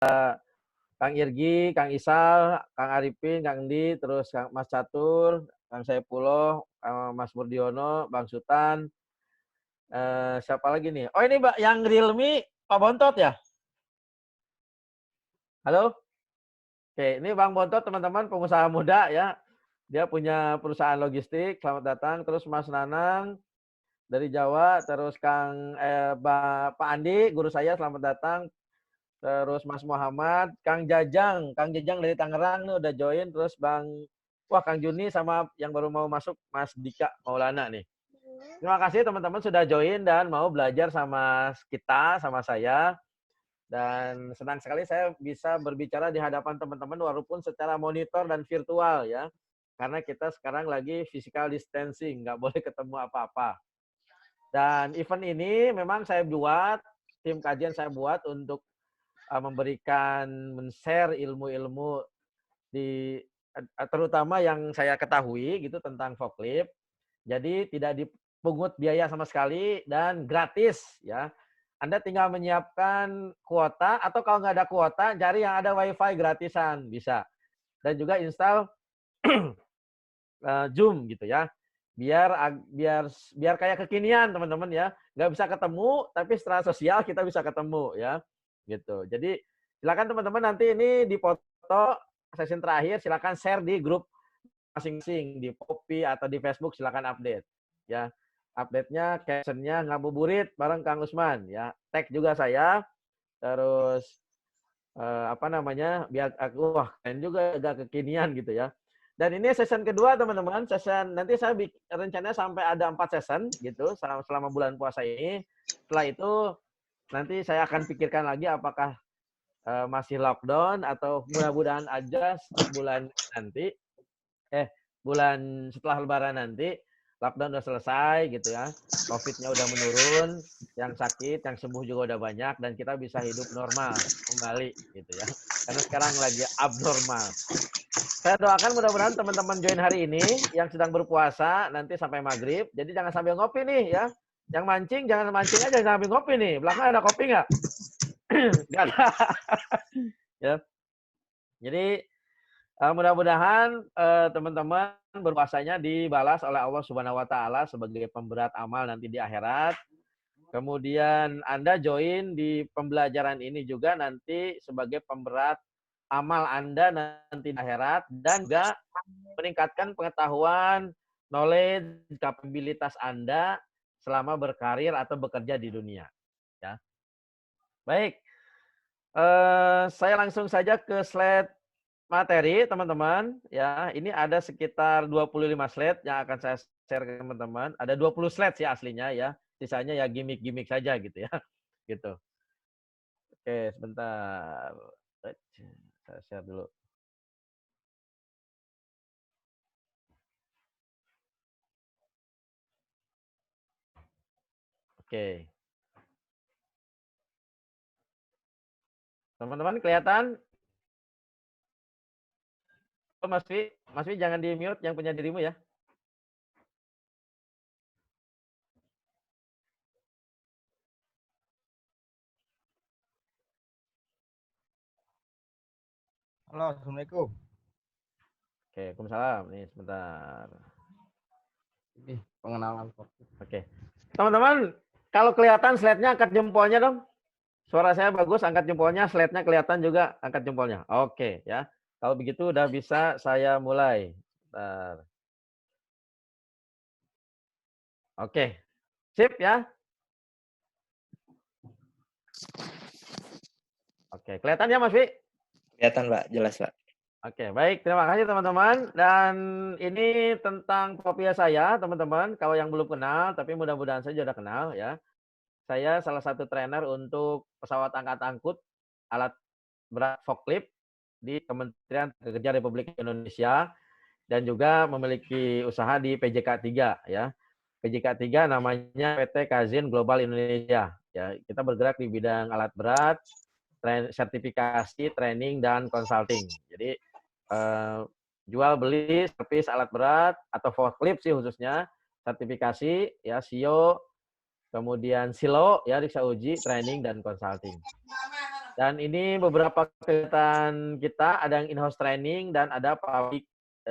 Kang Irgi, Kang Isal, Kang Arifin, Kang Di, terus Kang Mas Catur, Kang Saifullah, Mas Murdiono, Bang Sutan, siapa lagi nih? Oh ini Mbak, yang Realme Pak Bontot ya? Halo? Oke, ini Bang Bontot teman-teman pengusaha muda ya. Dia punya perusahaan logistik, selamat datang. Terus Mas Nanang dari Jawa, terus Pak Andi, guru saya, selamat datang. Terus Mas Muhammad, Kang Jajang dari Tangerang nih udah join, terus Kang Juni sama yang baru mau masuk Mas Dika Maulana nih. Terima kasih teman-teman sudah join dan mau belajar sama kita, sama saya. Dan senang sekali saya bisa berbicara di hadapan teman-teman walaupun secara monitor dan virtual ya. Karena kita sekarang lagi physical distancing, nggak boleh ketemu apa-apa. Dan event ini memang saya buat, tim kajian saya buat untuk memberikan, men-share ilmu-ilmu terutama yang saya ketahui gitu tentang forklift. Jadi tidak dipungut biaya sama sekali dan gratis ya. Anda tinggal menyiapkan kuota atau kalau nggak ada kuota, cari yang ada WiFi gratisan bisa. Dan juga install Zoom gitu ya. Biar kayak kekinian teman-teman ya. Nggak bisa ketemu, tapi secara sosial kita bisa ketemu ya. Gitu. Jadi silakan teman-teman nanti ini dipoto sesi terakhir, silakan share di grup masing-masing di Poppy atau di Facebook, silakan update ya. Update-nya, caption-nya ngabuburit bareng Kang Usman ya. Tag juga saya. Terus biar aku keren juga agak kekinian gitu ya. Dan ini season kedua teman-teman, nanti saya rencananya sampai ada 4 season gitu selama bulan puasa ini. Setelah itu nanti saya akan pikirkan lagi apakah masih lockdown atau mudah-mudahan aja bulan setelah Lebaran nanti lockdown udah selesai gitu ya, COVID-nya udah menurun, yang sakit, yang sembuh juga udah banyak dan kita bisa hidup normal kembali gitu ya. Karena sekarang lagi abnormal. Saya doakan mudah-mudahan teman-teman join hari ini yang sedang berpuasa nanti sampai maghrib. Jadi jangan sambil ngopi nih ya. Yang mancing jangan mancing aja, jangan sambil ngopi nih. Belakang ada kopi nggak? Nggak ada. Ya. Jadi mudah-mudahan teman-teman berpuasanya dibalas oleh Allah Subhanahu wa taala sebagai pemberat amal nanti di akhirat. Kemudian Anda join di pembelajaran ini juga nanti sebagai pemberat amal Anda nanti di akhirat dan juga meningkatkan pengetahuan, knowledge, kapabilitas Anda selama berkarir atau bekerja di dunia. Ya. Baik, saya langsung saja ke slide materi teman-teman ya. Ini ada sekitar 25 slide yang akan saya share ke teman-teman. Ada 20 slide sih aslinya ya. Sisanya ya gimmick-gimmick saja gitu ya. Gitu. Oke, sebentar. Saya share dulu. Oke. Teman-teman kelihatan? Oh, Mas Vi jangan di-mute yang punya dirimu ya. Halo, Assalamualaikum. Oke, Waalaikumsalam. Nih, sebentar. Ini pengenalan. Oke. Teman-teman, kalau kelihatan slide-nya angkat jempolnya dong. Suara saya bagus, angkat jempolnya, slide-nya kelihatan juga, angkat jempolnya. Oke, ya. Kalau begitu udah bisa saya mulai. Bentar. Oke. Sip ya. Oke, kelihatan ya Mas Vi? Kelihatan, Pak. Jelas, Pak. Oke, baik. Terima kasih teman-teman. Dan ini tentang Popia saya, teman-teman. Kalau yang belum kenal, tapi mudah-mudahan saya sudah kenal ya. Saya salah satu trainer untuk pesawat angkat-angkut alat berat forklift di Kementerian Kerja Republik Indonesia dan juga memiliki usaha di PJK 3 ya. PJK 3 namanya PT Kazin Global Indonesia. Ya, kita bergerak di bidang alat berat, sertifikasi, training dan consulting. Jadi jual beli servis alat berat atau forklift sih khususnya, sertifikasi ya SIO, kemudian silo ya riksa uji, training dan consulting. Dan ini beberapa kegiatan kita, ada yang in-house training dan ada public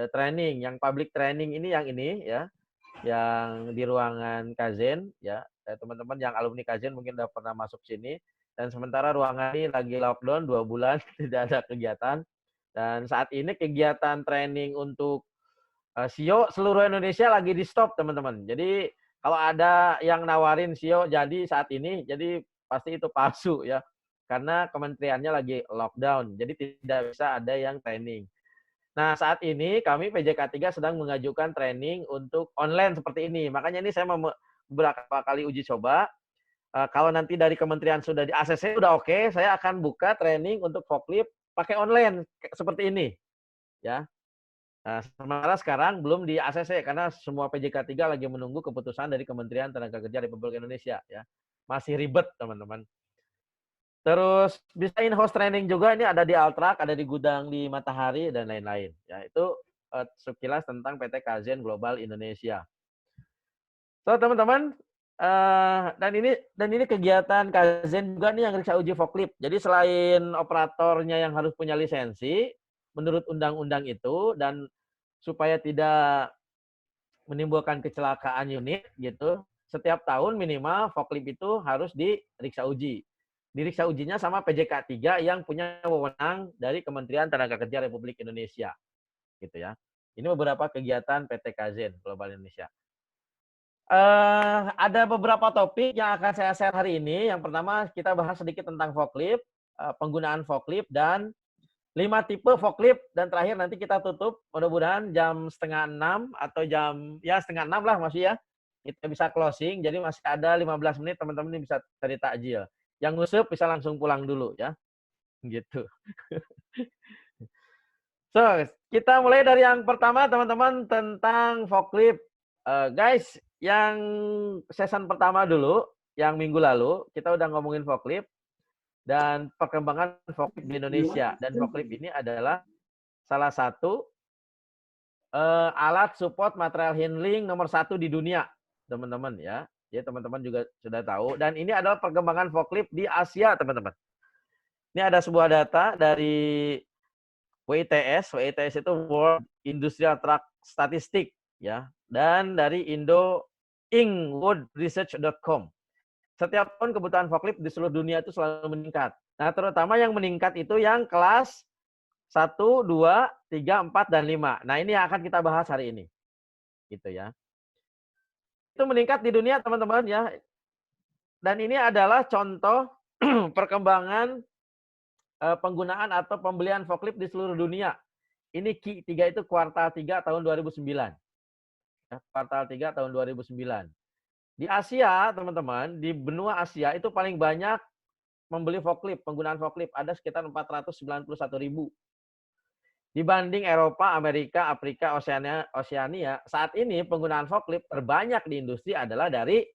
training. Yang public training ini ya, yang di ruangan Kazen ya. Teman-teman yang alumni Kazen mungkin udah pernah masuk sini. Dan sementara ruangan ini lagi lockdown 2 bulan, tidak ada kegiatan. Dan saat ini kegiatan training untuk SEO seluruh Indonesia lagi di stop, teman-teman. Jadi kalau ada yang nawarin SEO jadi saat ini, jadi pasti itu palsu ya. Karena kementeriannya lagi lockdown, jadi tidak bisa ada yang training. Nah, saat ini kami PJK3 sedang mengajukan training untuk online seperti ini. Makanya ini saya mau beberapa kali uji coba. Kalau nanti dari kementerian sudah di ACC sudah oke, saya akan buka training untuk forklift pakai online seperti ini. Ya. Nah, sementara sekarang belum di ACC karena semua PJK3 lagi menunggu keputusan dari Kementerian Tenaga Kerja Republik Indonesia ya. Masih ribet, teman-teman. Terus bisa in-house training juga, ini ada di Altrak, ada di gudang di Matahari dan lain-lain. Ya, itu sekilas tentang PT Kazen Global Indonesia. So, teman-teman, dan ini kegiatan Kazen juga nih yang riksa uji forklift. Jadi selain operatornya yang harus punya lisensi menurut undang-undang itu, dan supaya tidak menimbulkan kecelakaan unit gitu, setiap tahun minimal forklift itu harus diriksa uji. Diriksa ujinya sama PJK3 yang punya wewenang dari Kementerian Tenaga Kerja Republik Indonesia. Gitu ya. Ini beberapa kegiatan PT Kazen Global Indonesia. Ada beberapa topik yang akan saya share hari ini. Yang pertama kita bahas sedikit tentang forklift, penggunaan forklift, dan 5 tipe forklift. Dan terakhir nanti kita tutup mudah-mudahan jam 5:30 atau jam ya 5:30 lah masih ya. Kita bisa closing, jadi masih ada 15 menit teman-teman ini bisa cari takjil. Yang ngusep bisa langsung pulang dulu ya. Gitu. So, kita mulai dari yang pertama teman-teman tentang forklift. Guys, yang season pertama dulu, yang minggu lalu, kita udah ngomongin forklift dan perkembangan forklift di Indonesia. Dan forklift ini adalah salah satu alat support material handling nomor 1 di dunia, teman-teman ya. Ya, teman-teman juga sudah tahu. Dan ini adalah perkembangan forklift di Asia, teman-teman. Ini ada sebuah data dari WITS. WITS itu World Industrial Truck Statistic ya. Dan dari worldresearch.com. Setiap tahun kebutuhan forklift di seluruh dunia itu selalu meningkat. Nah, terutama yang meningkat itu yang kelas 1, 2, 3, 4, dan 5. Nah, ini yang akan kita bahas hari ini. Gitu ya. Itu meningkat di dunia, teman-teman ya. Dan ini adalah contoh perkembangan penggunaan atau pembelian forklift di seluruh dunia. Ini Q3 itu kuartal 3 tahun 2009. Ya, kuartal 3 tahun 2009. Di Asia, teman-teman, di benua Asia itu paling banyak membeli forklift, penggunaan forklift ada sekitar 491.000. Dibanding Eropa, Amerika, Afrika, Oseania, saat ini penggunaan forklift terbanyak di industri adalah dari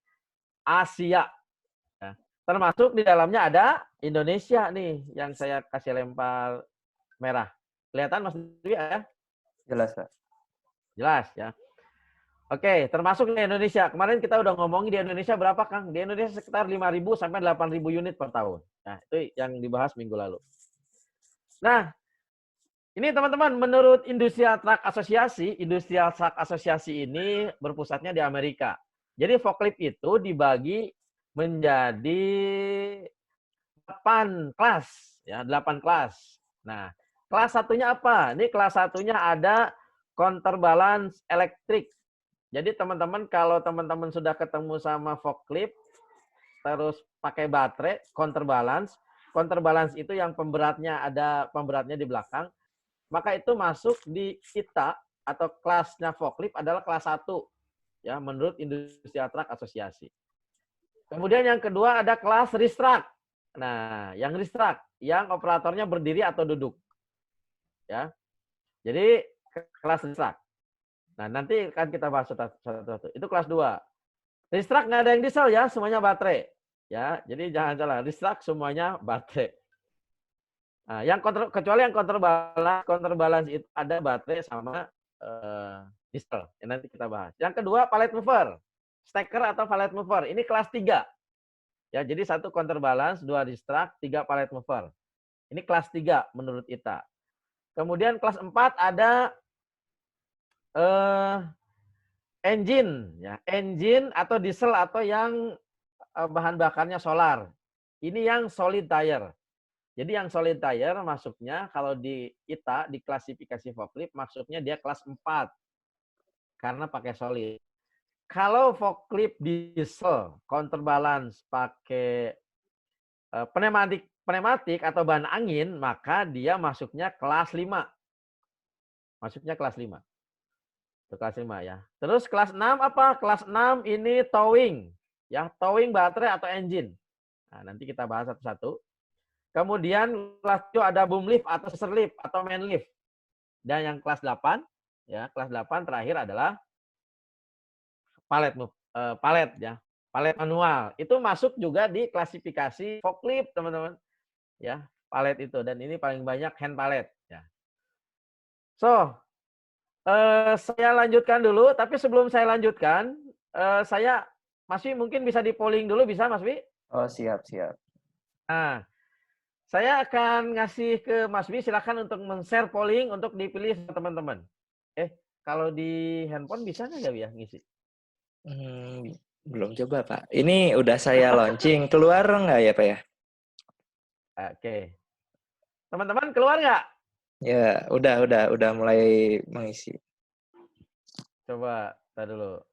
Asia. Ya. Termasuk di dalamnya ada Indonesia nih, yang saya kasih lempar merah. Kelihatan Mas Dwi ya? Jelas, Pak. Jelas ya. Oke, termasuk di Indonesia. Kemarin kita udah ngomongin di Indonesia berapa, Kang? Di Indonesia sekitar 5.000 sampai 8.000 unit per tahun. Nah, itu yang dibahas minggu lalu. Nah, ini teman-teman, menurut Industrial Truck Association ini berpusatnya di Amerika. Jadi forklift itu dibagi menjadi 8 kelas, ya, 8 kelas. Nah, kelas satunya apa? Ini kelas satunya ada counterbalance elektrik. Jadi teman-teman kalau teman-teman sudah ketemu sama forklift terus pakai baterai counterbalance itu yang pemberatnya ada pemberatnya di belakang, maka itu masuk di kita atau kelasnya forklift adalah kelas 1 ya menurut Industrial Truck Association. Kemudian yang kedua ada kelas reach truck. Nah, yang reach truck yang operatornya berdiri atau duduk. Ya. Jadi kelas reach truck. Nah, nanti kan kita bahas satu-satu. Itu kelas 2. Reach truck nggak ada yang diesel ya, semuanya baterai. Ya, jadi jangan salah, reach truck semuanya baterai. Nah, kecuali yang counterbalance itu ada baterai sama diesel. Ya, nanti kita bahas. Yang kedua pallet mover, stacker atau pallet mover. Ini kelas 3. Ya, jadi 1 counterbalance, 2 reach truck, 3 pallet mover. Ini kelas 3 menurut ITA. Kemudian kelas 4 ada engine, ya, engine atau diesel atau yang bahan bakarnya solar. Ini yang solid tire. Jadi yang solid tire masuknya kalau di ITA di klasifikasi forklift masuknya dia kelas 4 karena pakai solid. Kalau forklift diesel counterbalance pakai pneumatik atau bahan angin, maka dia masuknya kelas 5. Masuknya kelas 5. Itu kelas 5 ya. Terus kelas 6 apa? Kelas 6 ini towing. Ya, towing baterai atau engine. Nah, nanti kita bahas satu-satu. Kemudian kelas 7 ada boom lift atau scissor lift atau main lift. Dan yang kelas 8, ya, kelas 8 terakhir adalah palet palet ya. Palet manual. Itu masuk juga di klasifikasi forklift, teman-teman. Ya, palet itu dan ini paling banyak hand palet ya. So, saya lanjutkan dulu, tapi sebelum saya lanjutkan, saya Mas Wi mungkin bisa di polling dulu, bisa Mas Wi? Oh, siap, siap. Nah, saya akan ngasih ke Mas Wi, silakan untuk men-share polling untuk dipilih teman-teman. Kalau di handphone bisa nggak ya ngisi? Belum coba, Pak. Ini udah saya launching. Keluar nggak ya, Pak ya? Oke. Teman-teman keluar nggak? Ya, udah mulai mengisi. Coba, tar dulu.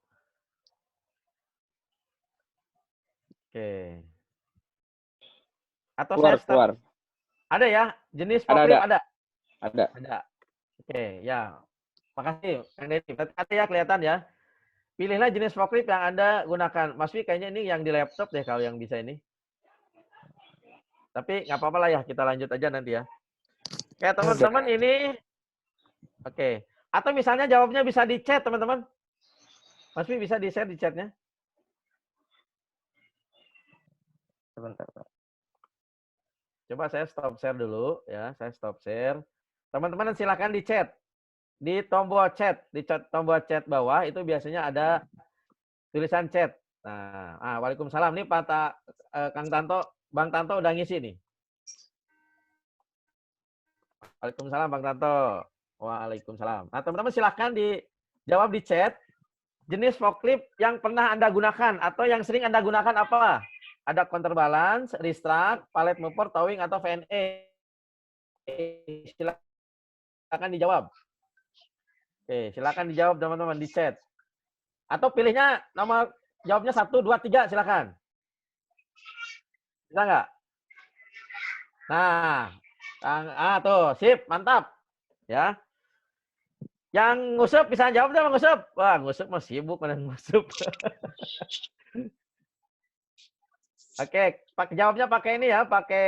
Oke. Atau saya start. Keluar. Ada ya? Jenis forklift ada? Ada. Ada. Oke, ya. Makasih, Kang Denny. Berarti ada ya kelihatan ya. Pilihlah jenis forklift yang Anda gunakan. Mas Wi kayaknya ini yang di laptop deh kalau yang bisa ini. Tapi nggak apa-apa lah ya, kita lanjut aja nanti ya. Oke, teman-teman ini. Oke. Atau misalnya jawabnya bisa di chat, teman-teman. Mas Wi bisa di-share di chatnya. Sebentar, Pak. Coba saya stop share dulu ya. Saya stop share. Teman-teman silakan di chat. Di tombol chat, tombol chat bawah itu biasanya ada tulisan chat. Nah, waalaikumsalam nih Pak Kang Tanto, Bang Tanto udah ngisi nih. Waalaikumsalam Bang Tanto. Waalaikumsalam. Nah, teman-teman silahkan dijawab di chat. Jenis forklift yang pernah Anda gunakan atau yang sering Anda gunakan apa? Ada counterbalance, restract, pallet mover, towing, atau VNE. Silakan dijawab. Oke, silakan dijawab teman-teman di chat. Atau pilihnya nomor jawabnya 1, 2, 3, silakan. Bisa nggak? Nah, tuh, sip, mantap. Ya. Yang ngusup bisa jawab dong, ngusup. Wah, ngusup mah sibuk mana ngusup. Oke, jawabnya pakai ini ya, pakai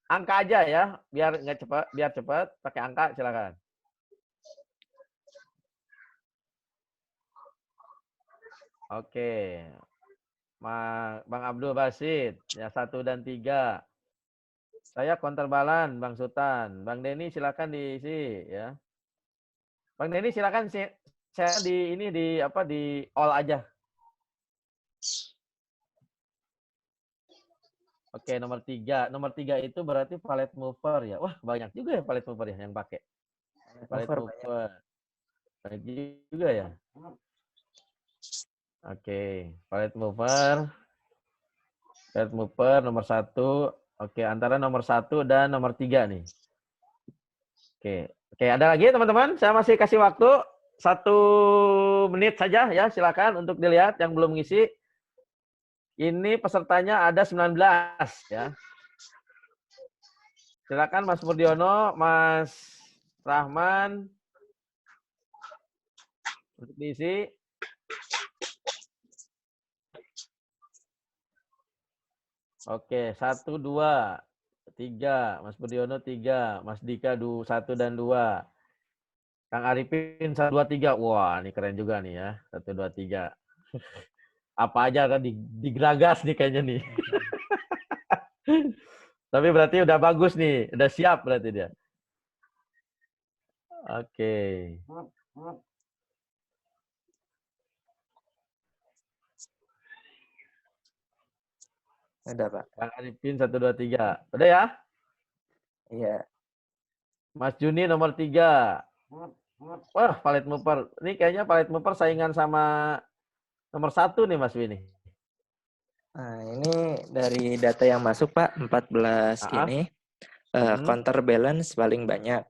angka aja ya, biar nggak cepat, biar cepat, pakai angka silakan. Oke. Bang Abdul Basid, ya 1 dan 3. Saya counterbalance, Bang Sultan. Bang Denny silakan diisi ya. Bang Denny silakan saya di all aja. Oke, nomor 3. Nomor 3 itu berarti pallet mover ya. Wah, banyak juga ya pallet mover ya yang pakai. Pallet mover. Banyak juga ya. Oke, pallet mover. Pallet mover nomor 1. Oke, antara nomor 1 dan nomor 3 nih. Oke, ada lagi teman-teman? Saya masih kasih waktu 1 menit saja ya, silakan untuk dilihat yang belum ngisi. Ini pesertanya ada 19 ya. Silakan Mas Murdiono, Mas Rahman untuk diisi. Oke, 1, 2, 3, Mas Murdiono 3, Mas Dika 1 dan 2. Kang Arifin 1, 2, 3. Wah, ini keren juga nih ya. 1, 2, 3. Apa aja kan digeragas nih kayaknya nih. Tapi berarti udah bagus nih, udah siap berarti dia. Oke. Udah, Pak. Kang Arifin 1, 2, 3. Udah ya? Iya. Mas Juni nomor 3. Wah, Palette Mover. Ini kayaknya Palette Mover saingan sama nomor 1 nih Mas Wini. Nah, ini dari data yang masuk Pak, 14 Ah, ini. Counterbalance paling banyak.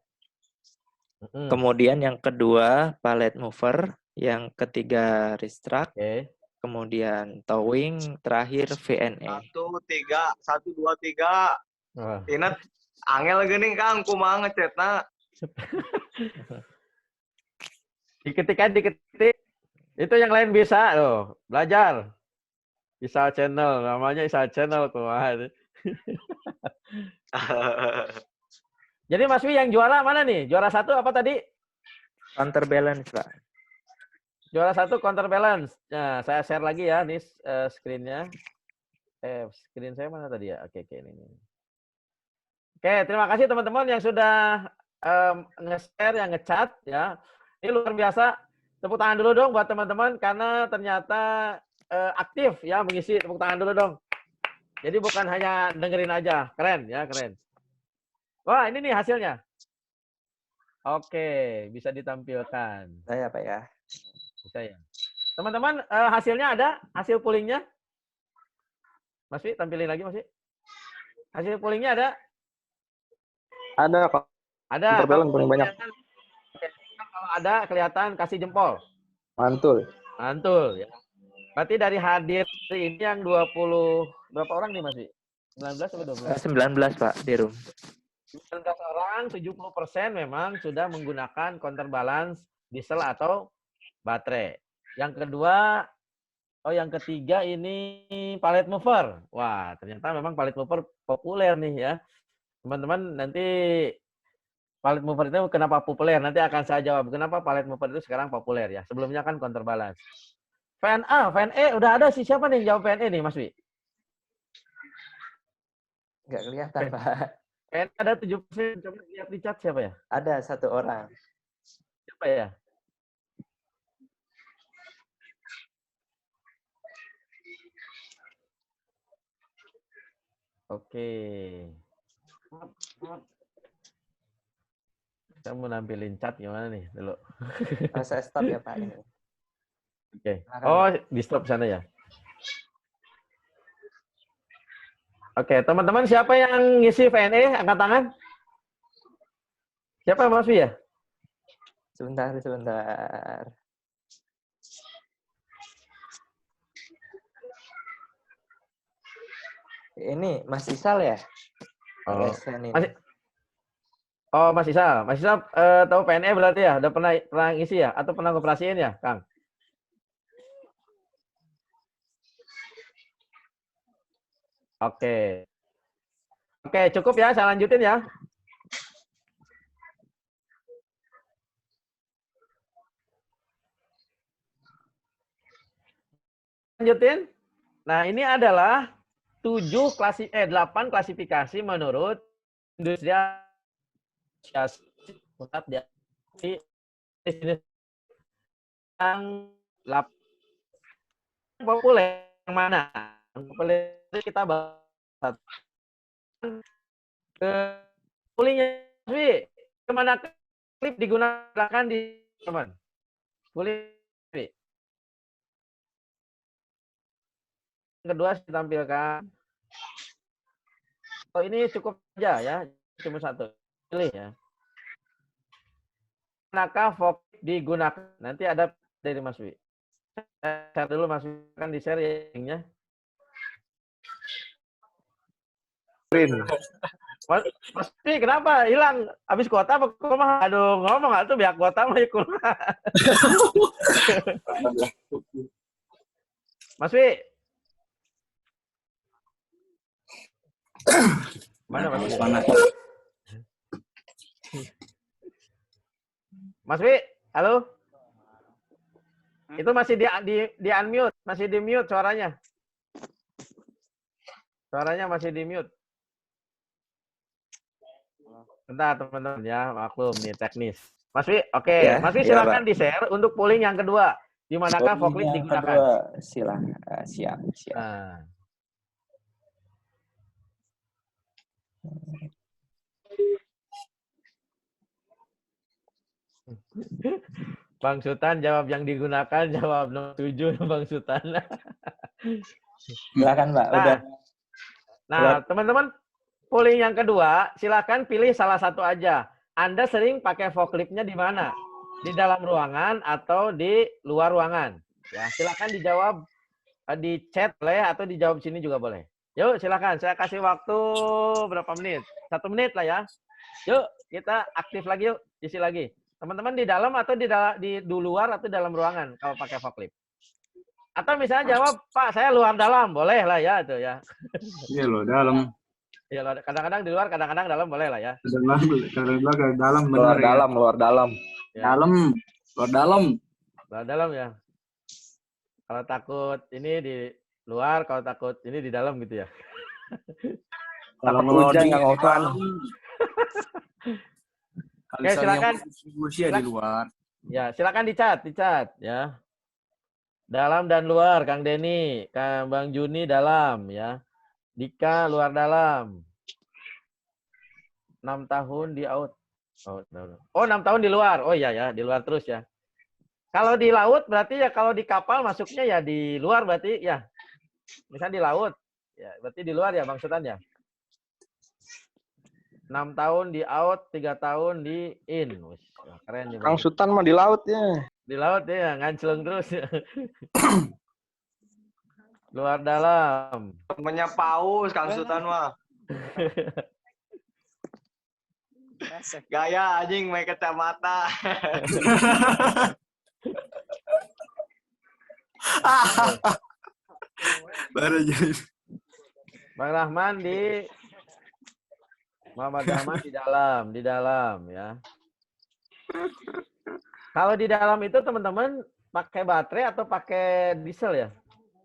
Kemudian yang kedua palette mover, yang ketiga restruct, kemudian towing, terakhir VNE. 1, 3, 1, 2, 3. Ingat, angel gini Kang, kumaha ngecetna. Diketik. Itu yang lain bisa loh, belajar. Isal Channel, namanya Isal Channel tuh. Jadi Mas Wi yang juara mana nih? Juara 1 apa tadi? Counterbalance, Pak. Juara 1 counterbalance. Nah, saya share lagi ya nih screen-nya. Screen saya mana tadi ya? Oke, ini. Oke, terima kasih teman-teman yang sudah nge-share, yang nge-chat ya. Ini luar biasa. Tepuk tangan dulu dong buat teman-teman karena ternyata aktif ya mengisi. Tepuk tangan dulu dong. Jadi bukan hanya dengerin aja. Keren ya, keren. Wah, ini nih hasilnya. Oke, bisa ditampilkan. Saya Pak ya. Bisa ya. Teman-teman, hasilnya ada? Hasil pollingnya? Mas Wi, tampilin lagi Mas Wi. Hasil pollingnya ada? Ada Pak. Ada. Counterbalance paling banyak. Kalau ada, kelihatan kasih jempol. Mantul. Mantul ya. Berarti dari hadir ini yang 20 berapa orang nih Mas Wi? 19 atau 20? 19 Pak di room. 19 orang, 70% memang sudah menggunakan counterbalance diesel atau baterai. Yang kedua, yang ketiga ini palette mover. Wah, ternyata memang palette mover populer nih ya. Teman-teman nanti palette mover itu kenapa populer? Nanti akan saya jawab kenapa palette mover itu sekarang populer ya. Sebelumnya kan counterbalance. VNA, VNE udah ada sih, siapa nih yang jawab VNE nih Mas Wi? Nggak kelihatan Pak. VNE ada 7%, coba lihat di chat siapa ya? Ada 1 orang. Siapa ya? Oke. Saya mau nampilin chat gimana nih dulu. Saya stop ya Pak ini. Oke. Oh, di stop sana ya. Oke, teman-teman siapa yang ngisi VNE? Angkat tangan. Siapa Mas Wi ya? Sebentar. Ini Mas Isal ya? Mas Isal. Mas Isal tahu VNE berarti ya? Udah pernah ngisi ya? Atau pernah ngoperasiin ya, Kang? Oke. Oke, cukup ya. Saya lanjutin ya. Lanjutin. Nah, ini adalah 8 klasifikasi menurut industri pusat di yang populer yang mana? Yang populer kita bahas ke kulinya Wi. Kemana klip digunakan di teman? Kulit Wi. Kedua saya tampilkan. Oh, ini cukup aja ya, cuma 1. Pilih ya. Manakah fokus digunakan? Nanti ada dari Mas Wi. Share dulu Mas Wi, kan di share linknya. Mas Wi, kenapa hilang? Habis kuota apa kumaha? Aduh, ngomong atuh biar kuota mah kumaha. Mas Wi. Mana Mas Wi? Mas Wi, halo? Itu masih di unmute, masih di mute suaranya. Suaranya masih di mute. Bentar teman-teman ya, maklum nih teknis. Mas Wi, oke. Ya, Mas Wi silakan di-share untuk polling yang kedua. Di manakah forklift digunakan? Silakan. Siap. Nah. Bang Sultan jawab yang digunakan, jawab nomor 7 Bang Sultan. Silakan, Pak. Udah. Nah, teman-teman, polling yang kedua, silakan pilih salah satu aja. Anda sering pakai forkliftnya di mana? Di dalam ruangan atau di luar ruangan? Ya, silakan dijawab di chat boleh atau dijawab sini juga boleh. Yuk, silakan. Saya kasih waktu berapa menit? 1 menit lah ya. Yuk, kita aktif lagi yuk, isi lagi. Teman-teman di dalam atau di luar atau dalam ruangan kalau pakai forklift? Atau misalnya jawab, Pak, saya luar dalam, boleh lah ya itu ya. Iya loh, dalam. Ya, kadang-kadang di luar, kadang-kadang dalam boleh lah ya. Kadang-kadang dalam Luar bener ya. dalam, luar dalam. Ya. Dalam, luar dalam. Luar dalam ya. Kalau takut ini di luar, kalau takut ini di dalam gitu ya. Kalau Takut hujan yang opan. Oke, silakan. Di luar. Ya, silakan dicat ya. Dalam dan luar, Kang Denny, Kang Bang Juni dalam ya. Dika luar dalam. 6 tahun di out. Oh, 6 tahun di luar. Oh iya ya, di luar terus ya. Kalau di laut berarti ya kalau di kapal masuknya ya di luar berarti ya. Misalnya di laut. Ya, berarti di luar ya Bang Sultan ya. 6 tahun di out, 3 tahun di in. Wah, keren nih Kang Bang. Sultan mah di laut ya. Di laut ya, ngancleng terus. Luar dalam. Temennya paus Kang Sultan mah. Gaya anjing main kacamata. Baru jadi. Bang Rahman di Muhammad Rahman di dalam ya. Kalau di dalam itu teman-teman pakai baterai atau pakai diesel ya?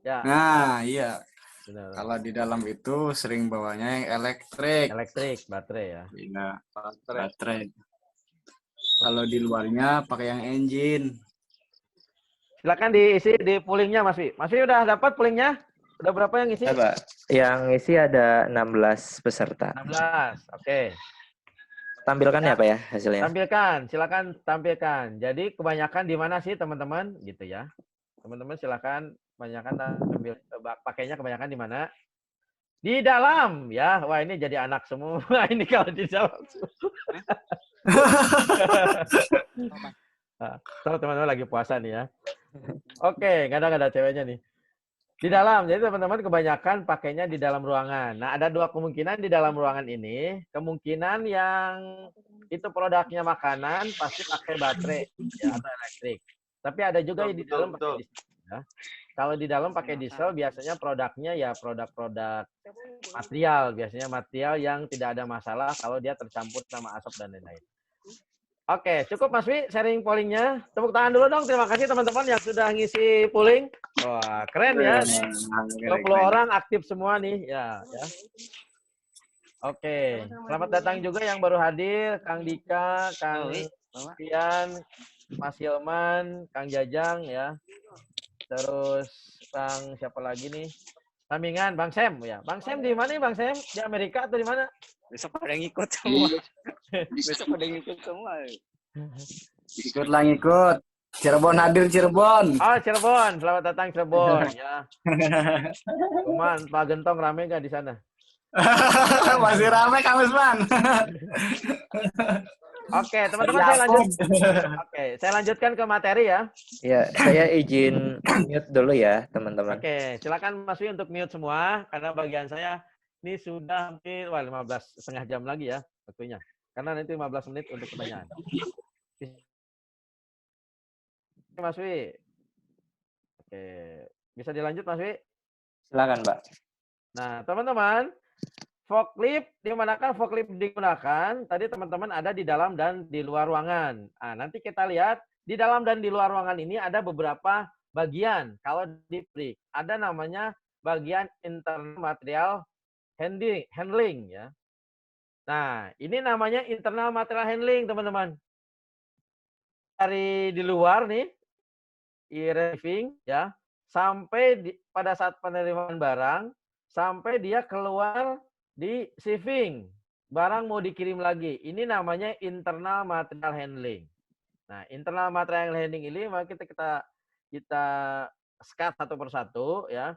Ya. Nah, iya. Benar. Kalau di dalam itu sering bawanya yang elektrik. Elektrik, baterai ya. Iya, baterai. Kalau di luarnya pakai yang engine. Silakan diisi di poolingnya Mas Wi. Mas Wi udah dapat poolingnya? Udah berapa yang isi? Ya, Pak. Yang isi ada 16 peserta. 16. Oke. Tampilkan ya, Pak ya hasilnya. Tampilkan, silakan tampilkan. Jadi kebanyakan di mana sih teman-teman gitu ya. Teman-teman silakan kebanyakan tampil pakainya kebanyakan di mana? Di dalam ya. Wah, ini jadi anak semua. Ini kalau di dalam. Tahu teman-teman lagi puasa nih ya. Oke, nggak ada ceweknya nih. Di dalam, jadi teman-teman kebanyakan pakainya di dalam ruangan. Nah, ada 2 kemungkinan di dalam ruangan ini. Kemungkinan yang itu produknya makanan pasti pakai baterai ya, atau elektrik. Tapi ada juga yang di dalam pakai diesel. Ya. Kalau di dalam pakai diesel biasanya produknya ya produk-produk material. Biasanya material yang tidak ada masalah kalau dia tercampur sama asap dan lain-lain. Oke, cukup Mas Wi sharing pollingnya. Tepuk tangan dulu dong. Terima kasih teman-teman yang sudah ngisi polling. Wah, keren ya. 20 orang aktif semua nih. Ya. Oke, selamat datang juga yang baru hadir. Kang Dika, Kang Pian, Mas Hilman, Kang Jajang ya. Terus Bang siapa lagi nih? Sampingan, Bang Sem ya. Bang Sem di mana nih Bang Sem? Di Amerika atau di mana? Besok pada ngikut semua. Besok pada ngikut semua. Ikutlah ngikut. Cirebon hadir Cirebon. Oh, Cirebon. Selamat datang Cirebon ya. Cuman Pak Gentong rame nggak di sana? Masih rame Kang Usman. Oke, teman-teman saya lanjut. Oke, saya lanjutkan ke materi ya. Ya, saya izin mute dulu ya, teman-teman. Oke, silakan Mas Wi untuk mute semua karena bagian saya ini sudah hampir 15 setengah jam lagi ya waktunya. Karena nanti 15 menit untuk pertanyaan. Mas Wi. Oke, bisa dilanjut Mas Wi? Silakan, Pak. Nah, teman-teman, forklift di manakah forklift digunakan? Tadi teman-teman ada di dalam dan di luar ruangan. Nah, nanti kita lihat di dalam dan di luar ruangan ini ada beberapa bagian. Kalau di break, ada namanya bagian internal material handling ya. Nah, ini namanya internal material handling, teman-teman. Dari di luar nih, e-receiving ya, sampai pada saat penerimaan barang, sampai dia keluar di shipping. Barang mau dikirim lagi. Ini namanya internal material handling. Nah, internal material handling ini mari kita skat satu persatu ya.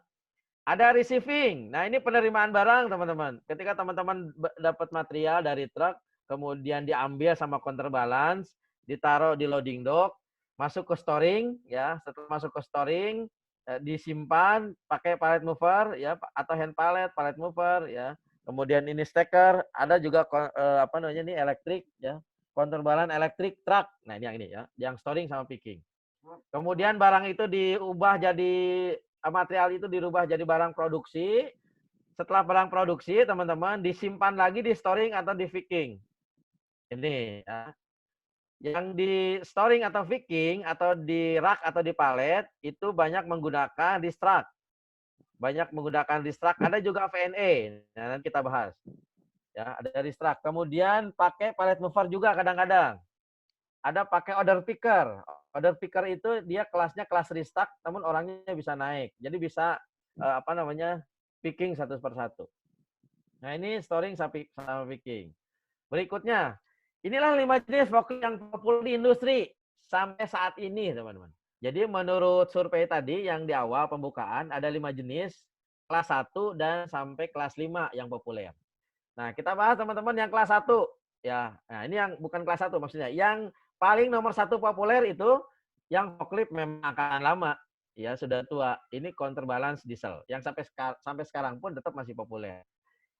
Ada receiving. Nah, ini penerimaan barang, teman-teman. Ketika teman-teman dapat material dari truk, kemudian diambil sama counterbalance, ditaruh di loading dock, masuk ke storing, ya. Setelah masuk ke storing, disimpan pakai pallet mover, ya, atau hand pallet mover, ya. Kemudian ini stacker, ada juga apa namanya ini elektrik, ya. Counterbalance elektrik truk. Nah, ini yang ini ya, yang storing sama picking. Kemudian barang itu diubah jadi material itu dirubah jadi barang produksi. Setelah barang produksi, teman-teman disimpan lagi di storing atau di picking. Ini ya. Yang di storing atau picking atau di rak atau di palet itu banyak menggunakan disk truck. Banyak menggunakan disk truck. Ada juga VNE. Nah, nanti kita bahas. Ya, ada disk truck. Kemudian pakai pallet mover juga kadang-kadang. Ada pakai order picker. Order picker itu dia kelasnya kelas restock, namun orangnya bisa naik. Jadi bisa apa namanya picking satu persatu. Nah ini storing sama picking. Berikutnya, inilah 5 jenis forklift yang populer di industri sampai saat ini, teman-teman. Jadi menurut survei tadi yang di awal pembukaan ada 5 jenis kelas 1 dan sampai kelas 5 yang populer. Nah kita bahas teman-teman yang kelas 1 ya. Nah ini yang bukan kelas 1 maksudnya, yang paling nomor 1 populer itu yang forklift memang angkatan lama, ya sudah tua. Ini counterbalance diesel yang sampai sekarang pun tetap masih populer.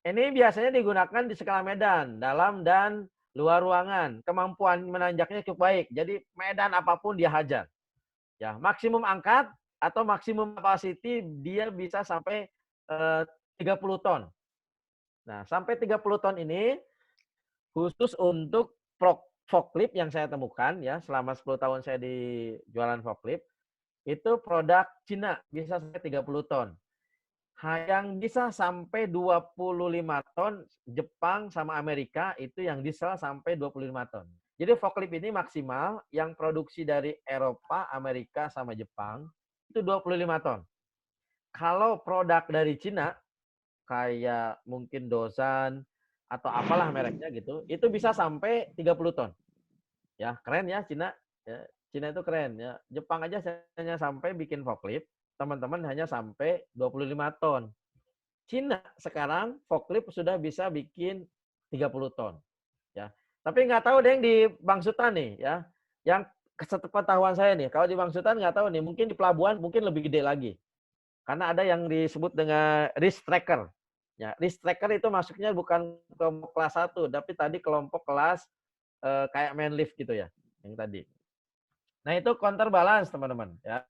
Ini biasanya digunakan di skala medan, dalam dan luar ruangan. Kemampuan menanjaknya cukup baik. Jadi medan apapun dia hajar. Ya, maksimum angkat atau maksimum capacity dia bisa sampai 30 ton. Nah, sampai 30 ton ini khusus untuk forklift yang saya temukan ya selama 10 tahun saya di jualan forklift itu produk Cina bisa sampai 30 ton. Yang bisa sampai 25 ton Jepang sama Amerika itu yang diesel sampai 25 ton. Jadi forklift ini maksimal yang produksi dari Eropa, Amerika sama Jepang itu 25 ton. Kalau produk dari Cina kayak mungkin Dozan atau apalah mereknya gitu, itu bisa sampai 30 ton. Ya, keren ya Cina. Ya, Cina itu keren ya. Jepang aja hanya sampai bikin forklift, teman-teman hanya sampai 25 ton. Cina sekarang forklift sudah bisa bikin 30 ton. Ya. Tapi nggak tahu deh yang di Bangsutan nih ya. Yang sepengetahuan saya nih, kalau di Bangsutan nggak tahu nih, mungkin di pelabuhan mungkin lebih gede lagi. Karena ada yang disebut dengan risk tracker. Ya, risk tracker itu masuknya bukan kelompok kelas 1, tapi tadi kelompok kelas kayak main lift gitu ya, yang tadi. Nah, itu counterbalance, teman-teman, ya.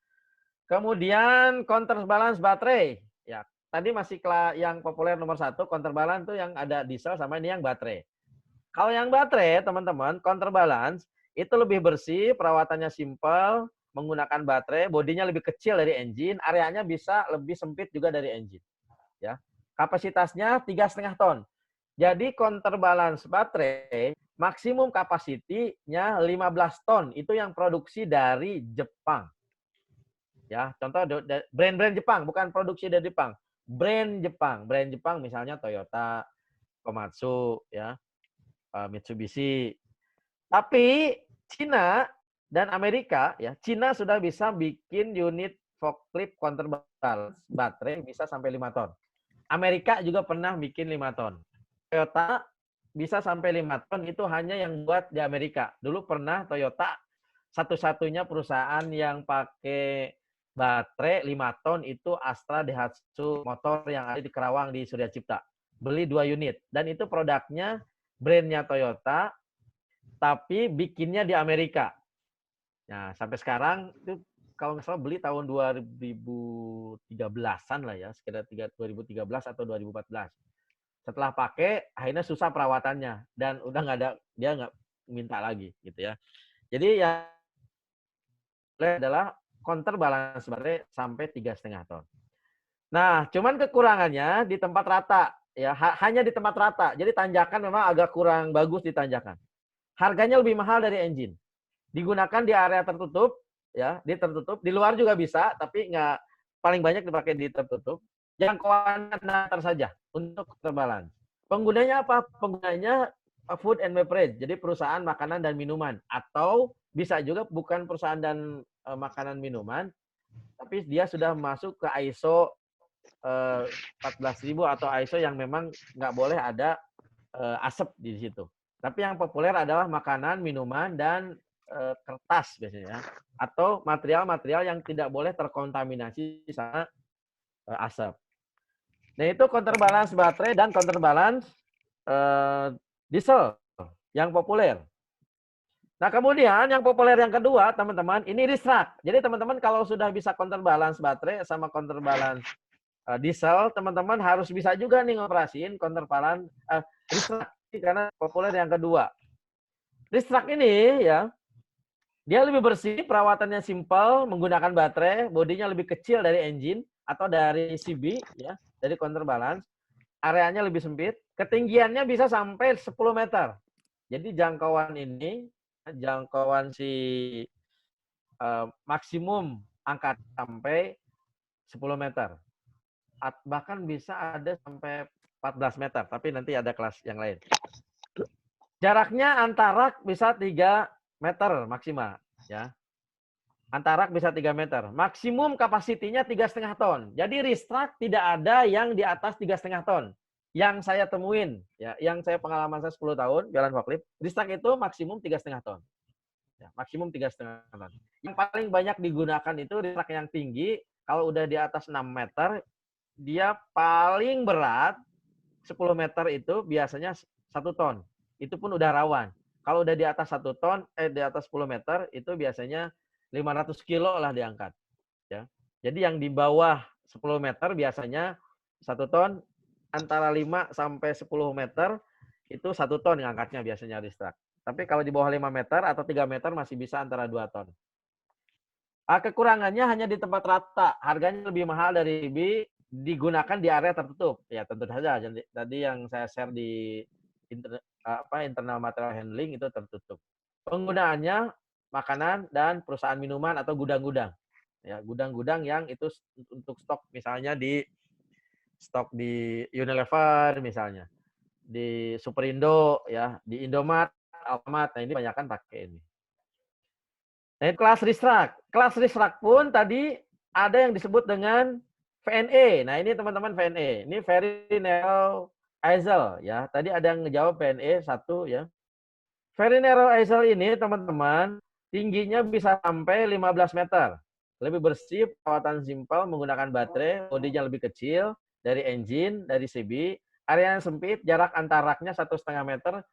Kemudian counterbalance baterai. Ya, tadi masih yang populer nomor 1, counterbalance itu yang ada diesel sama ini yang baterai. Kalau yang baterai, teman-teman, counterbalance itu lebih bersih, perawatannya simple, menggunakan baterai, bodinya lebih kecil dari engine, areanya bisa lebih sempit juga dari engine. Ya. Kapasitasnya 3,5 ton. Jadi counterbalance baterai maksimum kapasitinya 15 ton. Itu yang produksi dari Jepang. Ya, contoh brand-brand Jepang, bukan produksi dari Jepang. Brand Jepang misalnya Toyota, Komatsu, ya, Mitsubishi. Tapi Cina dan Amerika, ya, Cina sudah bisa bikin unit forklift counterbalance baterai bisa sampai 5 ton. Amerika juga pernah bikin 5 ton. Toyota bisa sampai 5 ton itu hanya yang buat di Amerika. Dulu pernah Toyota satu-satunya perusahaan yang pakai baterai 5 ton itu Astra Daihatsu motor yang ada di Kerawang di Surya Cipta. Beli 2 unit. Dan itu produknya brandnya Toyota, tapi bikinnya di Amerika. Nah, sampai sekarang itu kalau nggak salah beli tahun 2013-an lah ya, sekitar 2013 atau 2014. Setelah pakai, akhirnya susah perawatannya dan udah nggak ada, dia nggak minta lagi gitu ya. Jadi yang adalah counterbalance baterai sampai 3,5 ton. Nah, cuman kekurangannya di tempat rata ya, hanya di tempat rata. Jadi tanjakan memang agak kurang bagus di tanjakan. Harganya lebih mahal dari engine. Digunakan di area tertutup, ya, di tertutup. Di luar juga bisa, tapi nggak paling banyak dipakai di tertutup. Jangkauan datar saja untuk counterbalance. Penggunanya apa? Penggunanya food and beverage, jadi perusahaan makanan dan minuman atau bisa juga bukan perusahaan dan makanan minuman, tapi dia sudah masuk ke ISO 14.000 atau ISO yang memang nggak boleh ada asap di situ. Tapi yang populer adalah makanan, minuman, dan kertas biasanya. Atau material-material yang tidak boleh terkontaminasi sama asap. Nah, itu counterbalance baterai dan counterbalance diesel yang populer. Nah, kemudian yang populer yang kedua, teman-teman, ini Ristrac. Jadi, teman-teman kalau sudah bisa counterbalance baterai sama counterbalance diesel, teman-teman harus bisa juga nih ngoperasiin counterbalance Ristrac karena populer yang kedua. Ristrac ini ya, dia lebih bersih, perawatannya simpel, menggunakan baterai, bodinya lebih kecil dari engine atau dari CB ya, dari counterbalance. Areanya lebih sempit, ketinggiannya bisa sampai 10 meter. Jadi jangkauan ini, jangkauan si maksimum angkat sampai 10 meter. Bahkan bisa ada sampai 14 meter, tapi nanti ada kelas yang lain. Jaraknya antarak bisa 3 meter maksimal. Ya. Antarak bisa 3 meter. Maksimum kapasitinya 3,5 ton. Jadi Ristrac tidak ada yang di atas 3,5 ton. Yang saya temuin, ya, yang saya pengalaman saya 10 tahun jualan forklift, Ristrac itu maksimum 3,5 ton. Ya, maksimum 3,5 ton. Yang paling banyak digunakan itu Ristrac yang tinggi, kalau udah di atas 6 meter, dia paling berat 10 meter itu biasanya 1 ton. Itu pun udah rawan. Kalau udah di atas 1 ton, di atas 10 meter, itu biasanya 500 kilo lah diangkat. Ya. Jadi yang di bawah 10 meter biasanya 1 ton, antara 5 sampai 10 meter itu 1 ton ngangkatnya biasanya Ristrac. Tapi kalau di bawah 5 meter atau 3 meter masih bisa antara 2 ton. Kekurangannya hanya di tempat rata, harganya lebih mahal dari CB, digunakan di area tertutup. Ya tentu saja, tadi yang saya share di internal material handling itu tertutup. Penggunaannya makanan dan perusahaan minuman atau gudang-gudang. Ya, gudang-gudang yang itu untuk stok misalnya di stok di Unilever misalnya, di Superindo ya, di Indomart, Alfamart. Nah, ini banyak kan pakai ini. Nah, kelas Ristrac. Kelas Ristrac pun tadi ada yang disebut dengan VNE. Nah, ini teman-teman VNE. Ini Very Narrow Easel ya. Tadi ada yang ngejawab VNE 1 ya. Very Narrow Easel ini teman-teman tingginya bisa sampai 15 meter. Lebih bersih, perawatan simpel, menggunakan baterai, bodinya lebih kecil dari engine, dari CB. Area yang sempit, jarak antaraknya 1,5 meter.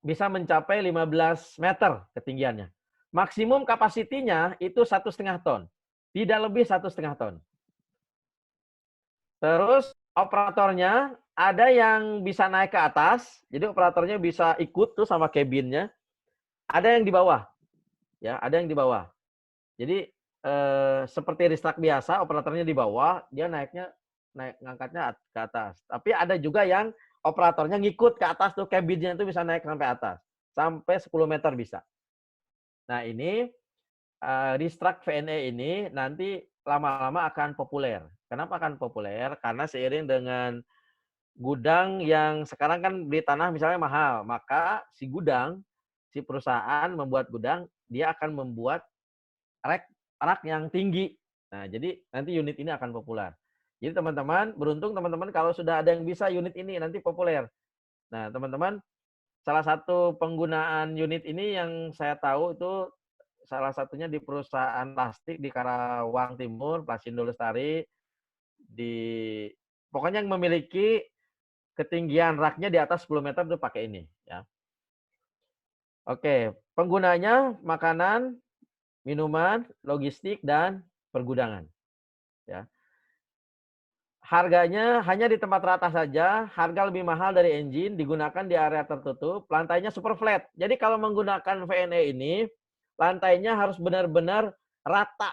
Bisa mencapai 15 meter ketinggiannya. Maksimum kapasitinya itu 1,5 ton. Tidak lebih 1,5 ton. Terus operatornya ada yang bisa naik ke atas. Jadi operatornya bisa ikut tuh sama kabinnya. Ada yang di bawah. Ya, ada yang di bawah. Jadi seperti Ristrac biasa, operatornya di bawah, dia ngangkatnya ke atas. Tapi ada juga yang operatornya ngikut ke atas tuh, kabinnya itu bisa naik sampai atas. Sampai 10 meter bisa. Nah, ini Ristrac VNE ini nanti lama-lama akan populer. Kenapa akan populer? Karena seiring dengan gudang yang sekarang kan beli tanah misalnya mahal, maka si gudang, si perusahaan membuat gudang, dia akan membuat rak yang tinggi. Nah, jadi nanti unit ini akan populer. Jadi teman-teman, beruntung teman-teman kalau sudah ada yang bisa unit ini nanti populer. Nah, teman-teman, salah satu penggunaan unit ini yang saya tahu itu salah satunya di perusahaan plastik di Karawang Timur, Plasindo Lestari, pokoknya yang memiliki ketinggian raknya di atas 10 meter itu pakai ini. Ya. Oke, penggunanya makanan, minuman, logistik, dan pergudangan. Ya. Harganya hanya di tempat rata saja, harga lebih mahal dari engine, digunakan di area tertutup, lantainya super flat. Jadi kalau menggunakan VNE ini, lantainya harus benar-benar rata.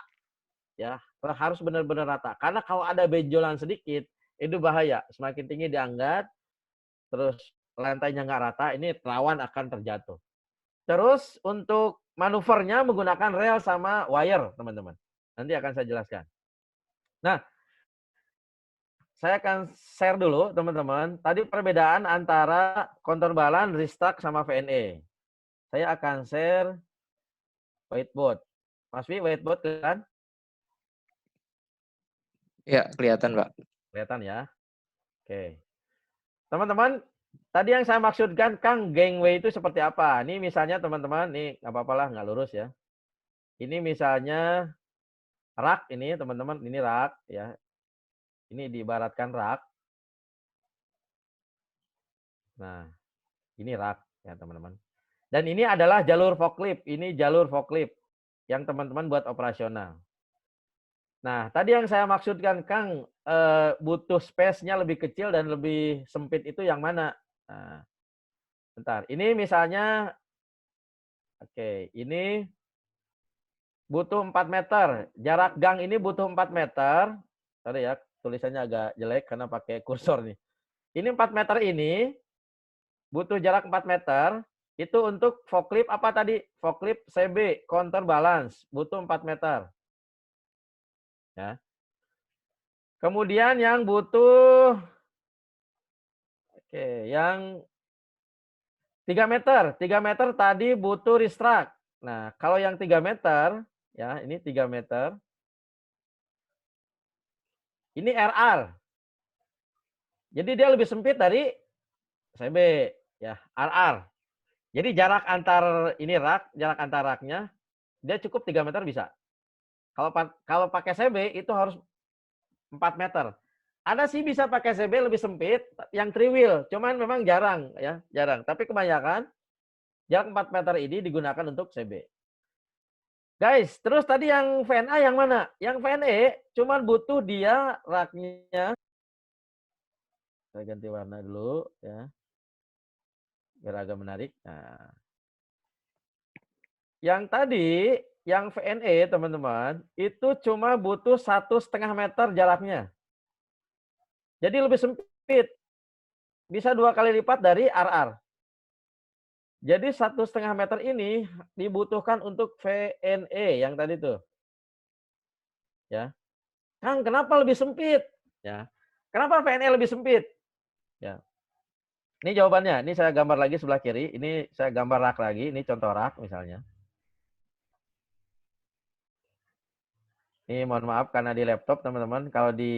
Ya, harus benar-benar rata. Karena kalau ada benjolan sedikit, itu bahaya. Semakin tinggi diangkat, terus lantainya nggak rata, ini rawan akan terjatuh. Terus untuk manuvernya menggunakan rel sama wire, teman-teman. Nanti akan saya jelaskan. Nah, saya akan share dulu, teman-teman. Tadi perbedaan antara counterbalance, Ristrac, sama VNE. saya akan share whiteboard. Mas Wi, whiteboard kan? Ya, kelihatan, Pak. Kelihatan ya. Oke. Teman-teman, tadi yang saya maksudkan, Kang, gangway itu seperti apa? Ini misalnya teman-teman, nih nggak apa-apa lah, nggak lurus ya. Ini misalnya rak ini, teman-teman, ini rak ya. Ini diibaratkan rak. Nah, ini rak ya, teman-teman. Dan ini adalah jalur forklift. Ini jalur forklift yang teman-teman buat operasional. Nah, tadi yang saya maksudkan, Kang, butuh space-nya lebih kecil dan lebih sempit itu yang mana? Nah, bentar. Ini misalnya, oke, ini butuh 4 meter. Jarak gang ini butuh 4 meter. Sorry ya, tulisannya agak jelek karena pakai kursor nih. Ini 4 meter ini, butuh jarak 4 meter. Itu untuk forklift apa tadi? Forklift CB, counterbalance, butuh 4 meter. Ya. Kemudian yang butuh, oke, yang 3 meter. 3 meter tadi butuh ristrak. Nah, kalau yang 3 meter, ya ini 3 meter. Ini RR. Jadi dia lebih sempit dari CB, ya, RR. Jadi jarak antar ini rak, jarak antar raknya, dia cukup 3 meter bisa. Kalau pakai CB itu harus 4 meter. Ada sih bisa pakai CB lebih sempit, yang 3 wheel, cuman memang jarang ya, jarang. Tapi kebanyakan jarak 4 meter ini digunakan untuk CB. Guys, terus tadi yang VNA yang mana? Yang VNE cuman butuh dia raknya. Saya ganti warna dulu ya. Biar agak menarik. Nah. Yang tadi, yang VNE teman-teman, itu cuma butuh 1,5 meter jaraknya. Jadi lebih sempit. Bisa 2 kali lipat dari RR. Jadi 1,5 meter ini dibutuhkan untuk VNE yang tadi tuh. Ya. Kang, kenapa lebih sempit? Ya. Kenapa VNE lebih sempit? Ya. Ini jawabannya. Ini saya gambar lagi sebelah kiri. Ini saya gambar rak lagi. Ini contoh rak misalnya. Ini mohon maaf karena di laptop teman-teman. Kalau di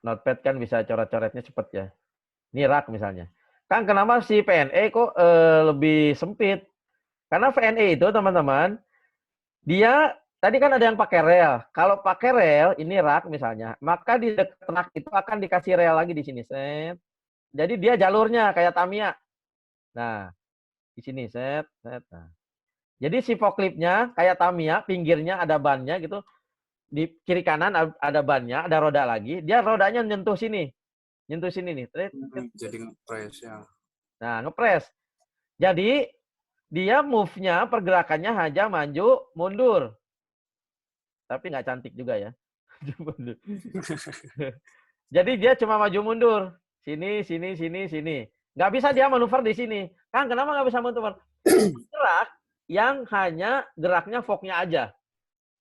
notepad kan bisa coret-coretnya cepet ya. Ini rak misalnya. Kang, kenapa si VNE kok lebih sempit? Karena VNE itu teman-teman, dia tadi kan ada yang pakai rel. Kalau pakai rel, ini rak misalnya, maka di dekat rak itu akan dikasih rel lagi di sini. Set. Jadi dia jalurnya kayak Tamiya. Nah, di sini set. Nah. Jadi si forkliftnya kayak Tamiya, pinggirnya ada bannya gitu. Di kiri kanan ada bannya, ada roda lagi. Dia rodanya nyentuh sini. Nyentuh sini nih. Jadi ngepres ya. Nah, ngepres. Jadi dia move-nya, pergerakannya hanya maju, mundur. Tapi nggak cantik juga ya. Jadi dia cuma maju mundur. Sini, sini, sini, sini. Nggak bisa dia manuver di sini. Kang, kenapa nggak bisa manuver? Gerak yang hanya geraknya forknya aja.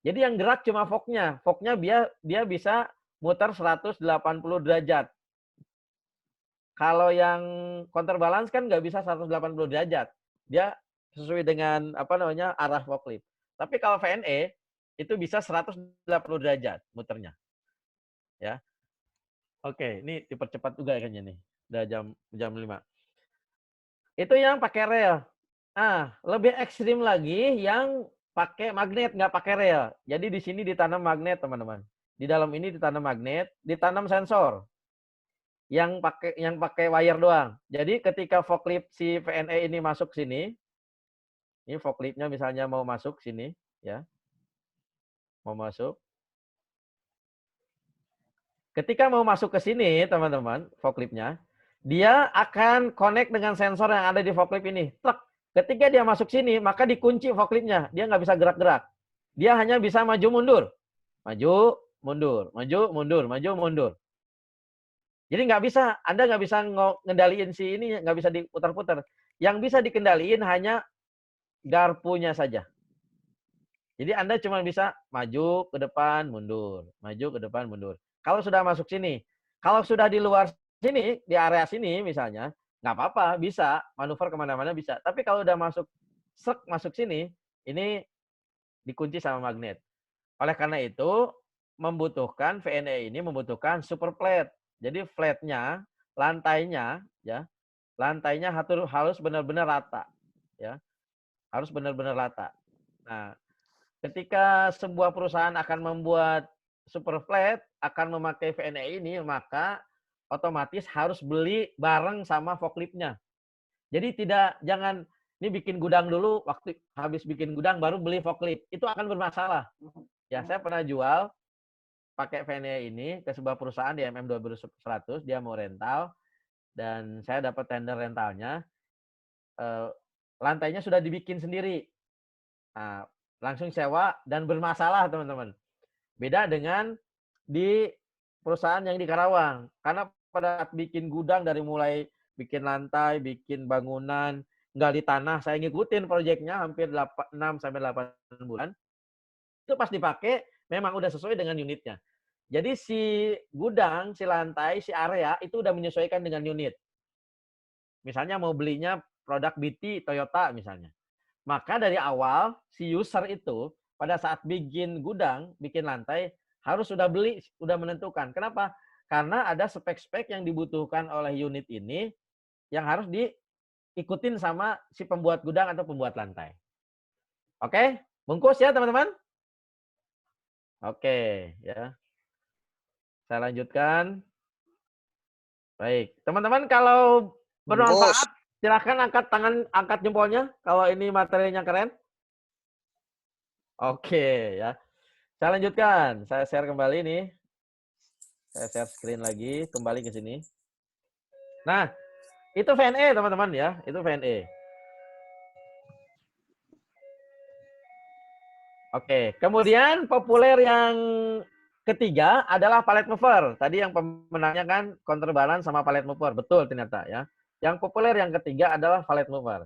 Jadi yang gerak cuma forknya. Forknya dia bisa muter 180 derajat. Kalau yang counterbalance kan nggak bisa 180 derajat. Dia sesuai dengan arah forklift. Tapi kalau VNE itu bisa 180 derajat muternya. Ya. Oke, ini dipercepat juga kayaknya nih. Udah jam 5. Itu yang pakai rel. Nah, lebih ekstrim lagi yang pakai magnet, nggak pakai rel. Jadi di sini ditanam magnet, teman-teman. Di dalam ini ditanam magnet, ditanam sensor. Yang pakai wire doang. Jadi ketika forklift si VNE ini masuk sini, ini forkliftnya misalnya mau masuk sini, ya. Mau masuk. Ketika mau masuk ke sini, teman-teman, forkliftnya, dia akan connect dengan sensor yang ada di forklift ini. Truk. Ketika dia masuk sini, maka dikunci forkliftnya. Dia nggak bisa gerak-gerak. Dia hanya bisa maju mundur. Maju, mundur. Maju, mundur. Maju, mundur. Jadi nggak bisa. Anda nggak bisa ngendaliin si ini, nggak bisa diputar-putar. Yang bisa dikendaliin hanya garpunya saja. Jadi Anda cuma bisa maju ke depan, mundur. Maju ke depan, mundur. Kalau sudah masuk sini. Kalau sudah di luar sini, di area sini misalnya, nggak apa-apa, bisa. Manuver kemana-mana bisa. Tapi kalau udah masuk masuk sini, ini dikunci sama magnet. Oleh karena itu, VNE ini membutuhkan super plate. Jadi flatnya, lantainya harus benar-benar rata, ya, harus benar-benar rata. Nah, ketika sebuah perusahaan akan membuat super plate, akan memakai VNE ini, maka otomatis harus beli bareng sama forkliftnya. Jadi jangan ini bikin gudang dulu, waktu habis bikin gudang baru beli forklift. Itu akan bermasalah. Ya, saya pernah jual pakai VNE ini ke sebuah perusahaan di MM 2100, dia mau rental, dan saya dapat tender rentalnya. Lantainya sudah dibikin sendiri. Nah, langsung sewa dan bermasalah, teman-teman. Beda dengan di perusahaan yang di Karawang. Karena pada bikin gudang dari mulai bikin lantai, bikin bangunan, gali tanah, saya ngikutin proyeknya hampir 6-8 bulan. Itu pas dipakai memang udah sesuai dengan unitnya. Jadi si gudang, si lantai, si area itu udah menyesuaikan dengan unit. Misalnya mau belinya produk BT Toyota misalnya. Maka dari awal si user itu pada saat bikin gudang, bikin lantai harus sudah beli, sudah menentukan. Kenapa? Karena ada spek-spek yang dibutuhkan oleh unit ini yang harus diikutin sama si pembuat gudang atau pembuat lantai. Oke, bungkus ya teman-teman. Oke, ya. Saya lanjutkan. Baik, teman-teman kalau bermanfaat silahkan angkat tangan, angkat jempolnya kalau ini materinya keren. Oke, ya. Saya lanjutkan. Saya share kembali nih. Saya share screen lagi, kembali ke sini. Nah, itu VNE teman-teman ya, itu VNE. Oke, kemudian populer yang ketiga adalah pallet mover. Tadi yang pemenangnya kan counterbalance sama pallet mover. Betul ternyata ya. Yang populer yang ketiga adalah pallet mover.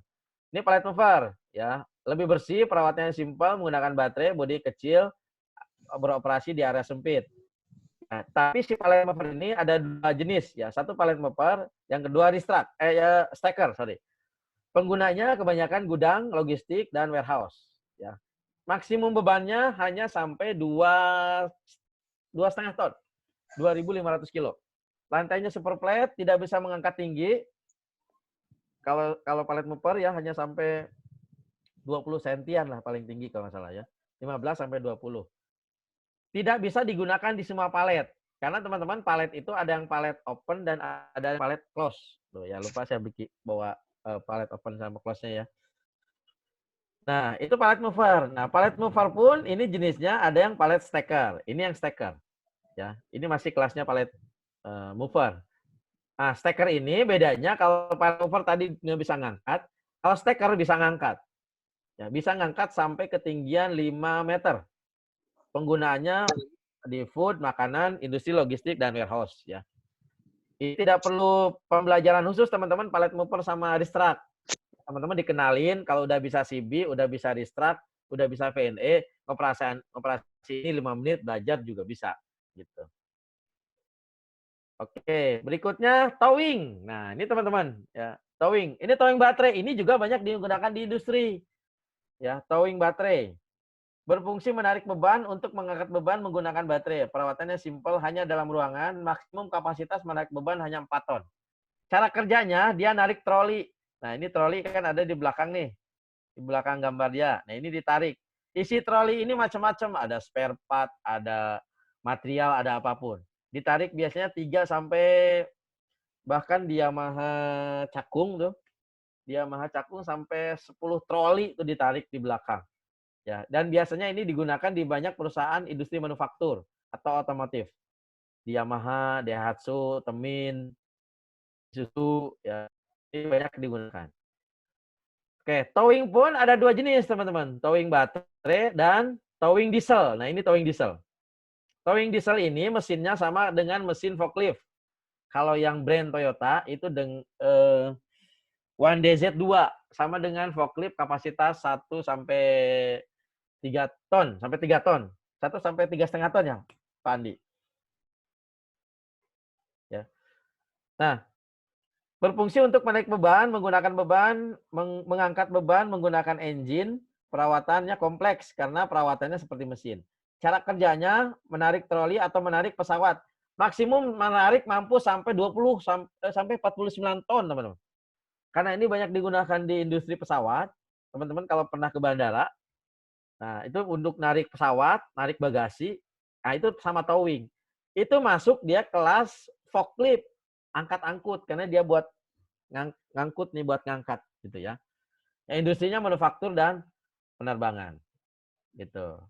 Ini pallet mover ya, lebih bersih, perawatannya simpel, menggunakan baterai, bodi kecil, beroperasi di area sempit. Nah, tapi si pallet mover ini ada dua jenis ya. Satu pallet mover, yang kedua stacker, sorry. Penggunanya kebanyakan gudang, logistik, dan warehouse ya. Maksimum bebannya hanya sampai 2,5 ton, 2.500 kilo. Lantainya super flat, tidak bisa mengangkat tinggi. Kalau pallet mover ya hanya sampai 20 sentian lah paling tinggi kalau nggak salah ya. 15 sampai 20. Tidak bisa digunakan di semua palet. Karena teman-teman palet itu ada yang palet open dan ada yang palet close. Loh ya lupa saya bawa palet open sama close-nya ya. Nah, itu pallet mover. Nah, pallet mover pun ini jenisnya ada yang pallet stacker. Ini yang stacker. Ya, ini masih kelasnya pallet mover. Nah, stacker ini bedanya kalau pallet mover tadi nggak bisa ngangkat, kalau stacker bisa ngangkat. Ya, bisa ngangkat sampai ketinggian 5 meter. Penggunaannya di food, makanan, industri logistik, dan warehouse. Ya. Ini tidak perlu pembelajaran khusus, teman-teman, pallet mover sama reach truck. Teman-teman dikenalin, kalau udah bisa CB, udah bisa reach truck, udah bisa VNE, operasi ini 5 menit, belajar juga bisa. Gitu. Oke, berikutnya towing. Nah, ini teman-teman, ya, towing. Ini towing baterai, ini juga banyak digunakan di industri. Ya, towing baterai. Berfungsi menarik beban untuk mengangkat beban menggunakan baterai. Perawatannya simpel, hanya dalam ruangan, maksimum kapasitas menarik beban hanya 4 ton. Cara kerjanya, dia narik troli. Nah, ini troli kan ada di belakang nih. Di belakang gambar dia. Nah, ini ditarik. Isi troli ini macam-macam. Ada spare part, ada material, ada apapun. Ditarik biasanya 3 sampai bahkan di Yamaha Cakung tuh. Di Yamaha Cakung sampai 10 troli itu ditarik di belakang. Ya, dan biasanya ini digunakan di banyak perusahaan industri manufaktur atau otomotif. Di Yamaha, Daihatsu, Temin, Isuzu, ya, ini banyak digunakan. Oke, towing pun ada 2 jenis, teman-teman. Towing baterai dan towing diesel. Nah, ini towing diesel. Towing diesel ini mesinnya sama dengan mesin forklift. Kalau yang brand Toyota itu One DZ2 sama dengan forklift kapasitas 1 sampai 3 ton, sampai 3 ton. 1 sampai 3,5 ton ya, Pak Andi. Ya. Nah, Berfungsi untuk menaik beban, menggunakan beban, mengangkat beban menggunakan engine. Perawatannya kompleks karena perawatannya seperti mesin. Cara kerjanya menarik troli atau menarik pesawat. Maksimum menarik mampu sampai 20 sampai 49 ton, teman-teman. Karena ini banyak digunakan di industri pesawat. Teman-teman kalau pernah ke bandara, nah itu untuk narik pesawat, narik bagasi, nah itu sama towing. Itu masuk dia kelas forklift, angkat-angkut, karena dia buat ngangkut nih, buat ngangkat gitu ya. Industrinya manufaktur dan penerbangan gitu.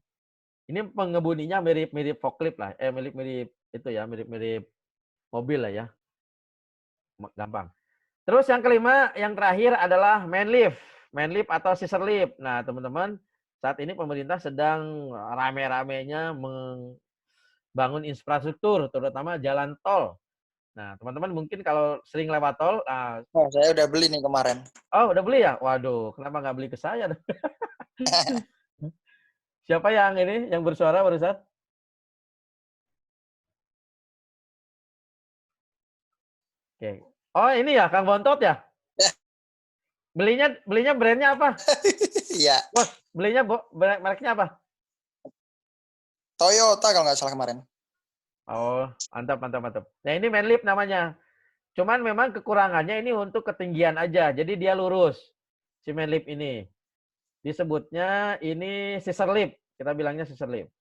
Ini pengebuninya mirip-mirip forklift lah, mirip-mirip itu ya, mirip-mirip mobil lah ya, gampang. Terus yang kelima, yang terakhir adalah main lift atau scissor lift. Nah teman-teman, saat ini pemerintah sedang rame-ramenya membangun infrastruktur, terutama jalan tol. Nah, teman-teman mungkin kalau sering lewat tol, oh, saya udah beli nih kemarin. Oh, udah beli ya? Waduh, kenapa nggak beli ke saya? Siapa yang ini, yang bersuara barusan? Oke. Oh, ini ya, Kang Bontot ya? Belinya brandnya apa? Iya. Bos, belinya mereknya apa? Toyota kalau nggak salah kemarin. Oh, mantap. Nah, ini main lift namanya. Cuman memang kekurangannya ini untuk ketinggian aja. Jadi dia lurus. Si main lift ini. Disebutnya ini scissor lift. Kita bilangnya scissor lift.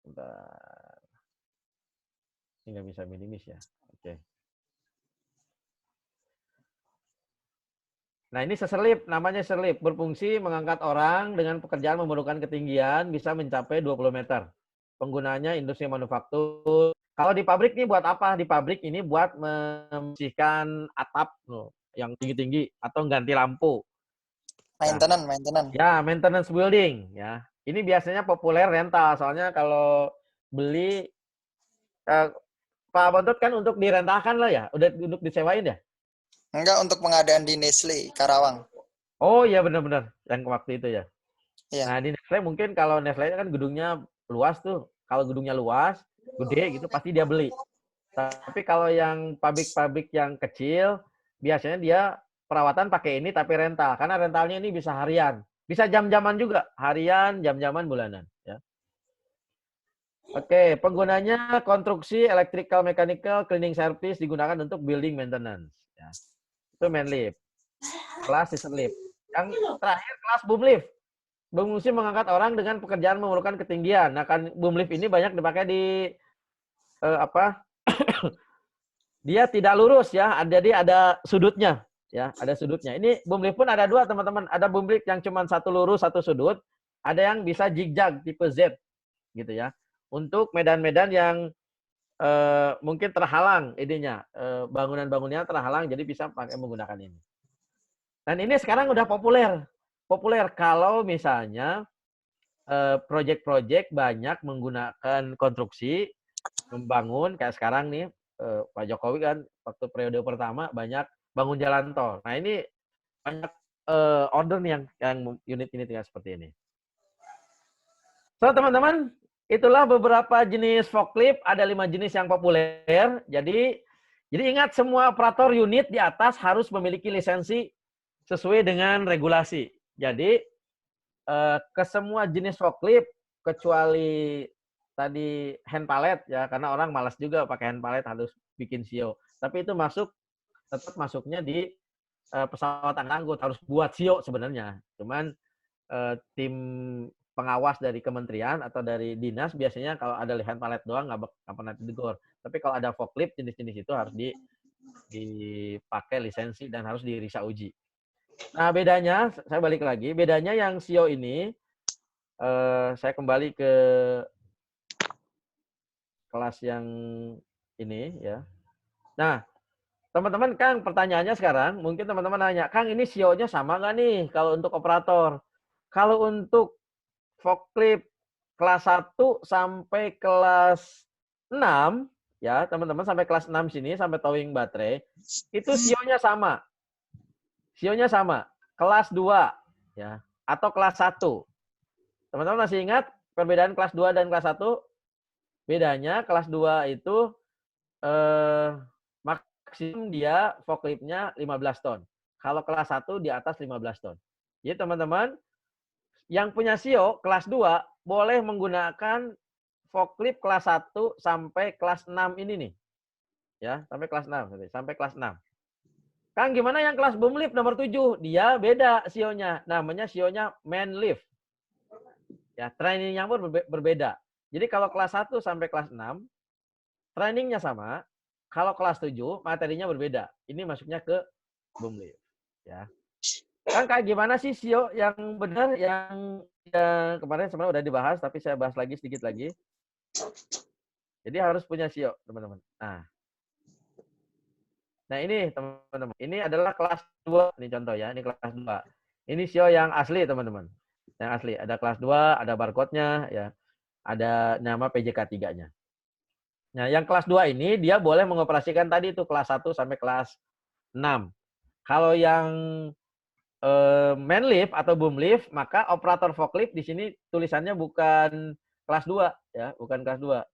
Bentar. Ini nggak bisa minimis ya. Oke. Nah, ini scissor lift. Namanya scissor lift. Berfungsi mengangkat orang dengan pekerjaan memerlukan ketinggian bisa mencapai 20 meter. Penggunanya industri manufaktur. Kalau di pabrik ini buat apa? Di pabrik ini buat membersihkan atap yang tinggi-tinggi atau ganti lampu. Maintenance. Ya, maintenance building ya. Ini biasanya populer rental. Soalnya kalau beli Pak Bontot kan untuk direntalkan lah ya, udah untuk disewain ya? Enggak, untuk pengadaan di Nestle Karawang. Oh iya benar-benar yang waktu itu ya. Iya. Nah di Nestle mungkin kalau Nestle kan gedungnya luas tuh. Kalau gedungnya luas, gede gitu pasti dia beli. Tapi kalau yang pabrik-pabrik yang kecil, biasanya dia perawatan pakai ini tapi rental. Karena rentalnya ini bisa harian. Bisa jam-jaman juga. Harian, jam-jaman, bulanan. Ya. Oke, penggunanya konstruksi, electrical, mechanical, cleaning service digunakan untuk building maintenance. Ya. Itu main lift. Kelas scissor lift. Yang terakhir kelas boom lift. Berfungsi mengangkat orang dengan pekerjaan memerlukan ketinggian. Nah, kan boom lift ini banyak dipakai di dia tidak lurus ya, jadi ada sudutnya ya, ada sudutnya. Ini boom lift pun ada dua, teman-teman. Ada boom lift yang cuma satu lurus, satu sudut. Ada yang bisa zigzag tipe Z gitu ya. Untuk medan-medan yang mungkin terhalang idenya, bangunan-bangunannya terhalang, jadi bisa pakai menggunakan ini. Dan ini sekarang udah populer kalau misalnya proyek-proyek banyak menggunakan konstruksi, membangun kayak sekarang nih Pak Jokowi kan waktu periode pertama banyak bangun jalan tol. Nah ini banyak order nih yang unit-unit yang seperti ini. So teman-teman, itulah beberapa jenis forklift. Ada 5 jenis yang populer. Jadi ingat semua operator unit di atas harus memiliki lisensi sesuai dengan regulasi. Jadi ke semua jenis forklift kecuali tadi hand pallet ya, karena orang malas juga pakai hand pallet harus bikin sio. Tapi itu tetap masuknya di pesawat angkut, harus buat sio sebenarnya. Cuman tim pengawas dari kementerian atau dari dinas biasanya kalau ada hand pallet doang nggak pernah ditegur. Tapi kalau ada forklift jenis-jenis itu harus dipakai lisensi dan harus dirisa uji. Nah bedanya, saya balik lagi, bedanya yang sio ini, saya kembali ke kelas yang ini ya. Nah teman-teman, Kang, pertanyaannya sekarang, mungkin teman-teman nanya, Kang ini sio-nya sama nggak nih kalau untuk operator? Kalau untuk forklift kelas 1 sampai kelas 6, ya teman-teman, sampai kelas 6 sini, sampai towing baterai, itu sio-nya sama. Sio-nya sama. Kelas 2, ya, atau kelas 1. Teman-teman masih ingat perbedaan kelas 2 dan kelas 1? Bedanya kelas 2 itu maksimum dia forkliftnya 15 ton. Kalau kelas 1 di atas 15 ton. Jadi teman-teman, yang punya SIO kelas 2 boleh menggunakan forklift kelas 1 sampai kelas 6 ini nih. Ya, sampai kelas 6. Sampai kelas 6. Kang, gimana yang kelas boom lift nomor 7? Dia beda SIO-nya. Namanya SIO-nya man lift. Ya, trainingnya pun berbeda. Jadi kalau kelas 1 sampai kelas 6, trainingnya sama. Kalau kelas 7, materinya berbeda. Ini masuknya ke boom lift. Ya. Kang, kayak gimana sih SIO yang benar? Yang kemarin sebenarnya udah dibahas, tapi saya bahas lagi sedikit lagi. Jadi harus punya SIO, teman-teman. Nah ini teman-teman, ini adalah kelas 2, ini contoh ya, ini kelas 2. Ini SIO yang asli teman-teman. Yang asli, ada kelas 2, ada barcode-nya, ya, ada nama PJK3-nya. Nah yang kelas 2 ini dia boleh mengoperasikan tadi itu kelas 1 sampai kelas 6. Kalau yang man lift atau boom lift, maka operator forklift di sini tulisannya bukan kelas 2, ya, bukan kelas 2.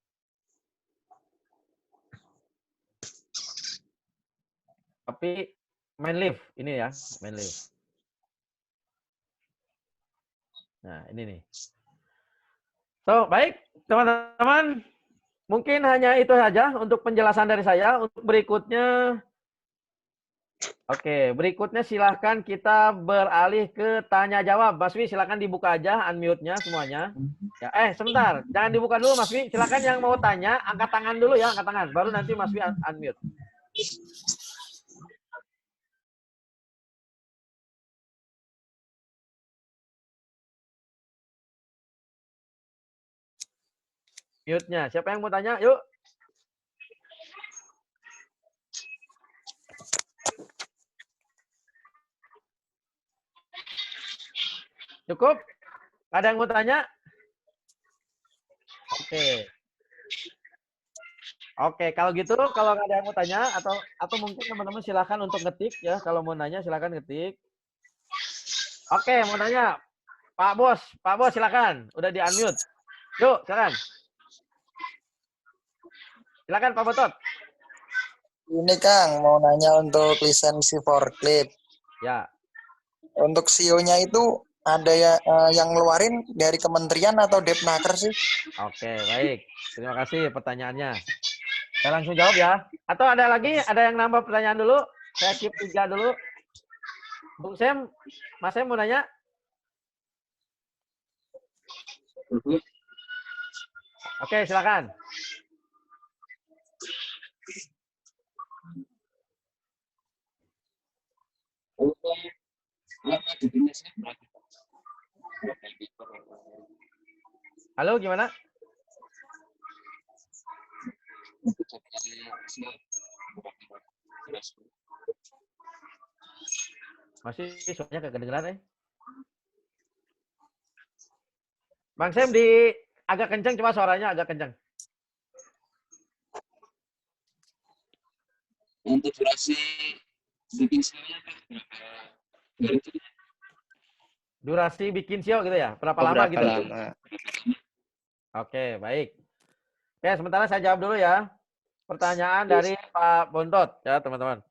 Tapi man lift ini ya, man lift. Nah, ini nih. So, baik, teman-teman. Mungkin hanya itu saja untuk penjelasan dari saya. Untuk berikutnya, berikutnya silahkan kita beralih ke tanya jawab. Mas Wi, silahkan dibuka aja unmute-nya semuanya. Ya, sebentar, jangan dibuka dulu Mas Wi. Silahkan yang mau tanya, angkat tangan dulu ya, angkat tangan. Baru nanti Mas Wi unmute. Mute-nya. Siapa yang mau tanya? Yuk. Cukup? Ada yang mau tanya? Oke, kalau gitu, kalau nggak ada yang mau tanya, atau mungkin teman-teman silakan untuk ngetik ya. Kalau mau nanya silakan ngetik. Oke, mau nanya. Pak Bos silakan. Udah di-unmute. Yuk, silakan. Silakan Pak Botot. Ini Kang, mau nanya untuk lisensi forklift. Ya. Untuk SIO-nya itu ada yang ngeluarin dari kementerian atau Depnaker sih? Oke, baik. Terima kasih pertanyaannya. Saya langsung jawab ya. Atau ada lagi? Ada yang nambah pertanyaan dulu? Saya skip 3 dulu. Bung Sem, Mas Sem mau nanya? Oke, silakan. Halo, gimana? Masih suaranya kagak kedengeran ya? Bang Sem agak kencang, cuma suaranya agak kencang. Untuk durasi bikin SIO-nya berapa? Durasi bikin SIO gitu ya? Berapa lama gitu? Lama. Oke, baik. Oke, sementara saya jawab dulu ya. Pertanyaan dari Pak Bontot ya, teman-teman.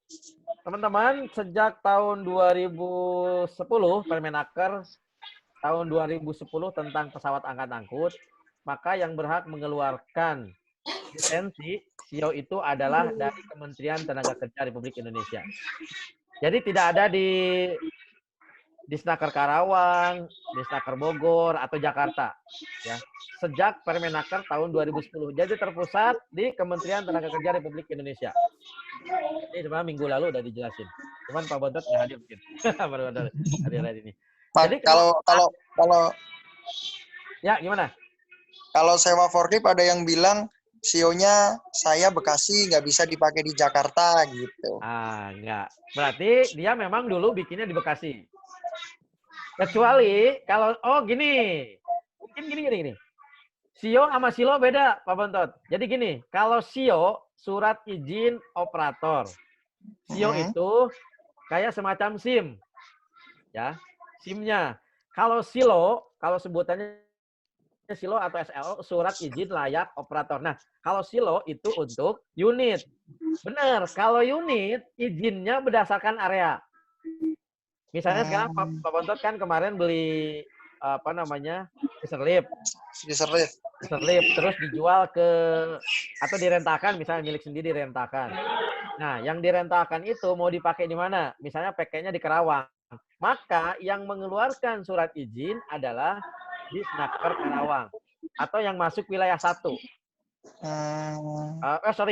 Teman-teman, sejak tahun 2010 Permenaker tahun 2010 tentang pesawat angkat-angkut, maka yang berhak mengeluarkan lisensi SIO itu adalah dari Kementerian Tenaga Kerja Republik Indonesia. Jadi tidak ada di Disnaker Karawang, Disnaker Bogor atau Jakarta ya. Sejak Permenaker tahun 2010. Jadi terpusat di Kementerian Tenaga Kerja Republik Indonesia. Ini sebenarnya minggu lalu udah dijelasin. Cuman Pak Bontot nggak hadir mungkin. Baru hadir hari ini. Jadi kalau ya gimana? Kalau sewa forklift ada yang bilang SIO-nya saya Bekasi nggak bisa dipakai di Jakarta gitu. Enggak. Berarti dia memang dulu bikinnya di Bekasi. Kecuali kalau gini. Mungkin gini. SIO sama SILO beda, Pak Bontot. Jadi gini, kalau SIO surat izin operator. SIO itu kayak semacam SIM. Ya, SIM-nya. Kalau SILO, kalau sebutannya silo atau SLO, surat izin layak operator. Nah, kalau silo itu untuk unit. Benar, kalau unit izinnya berdasarkan area. Misalnya sekarang Pak Bontot kan kemarin beli apa namanya diserlip, terus dijual ke atau direntakan, misalnya milik sendiri direntakan. Nah, yang direntakan itu mau dipakai di mana? Misalnya pakainya di Karawang. Maka yang mengeluarkan surat izin adalah di Snaker Karawang atau yang masuk wilayah 1.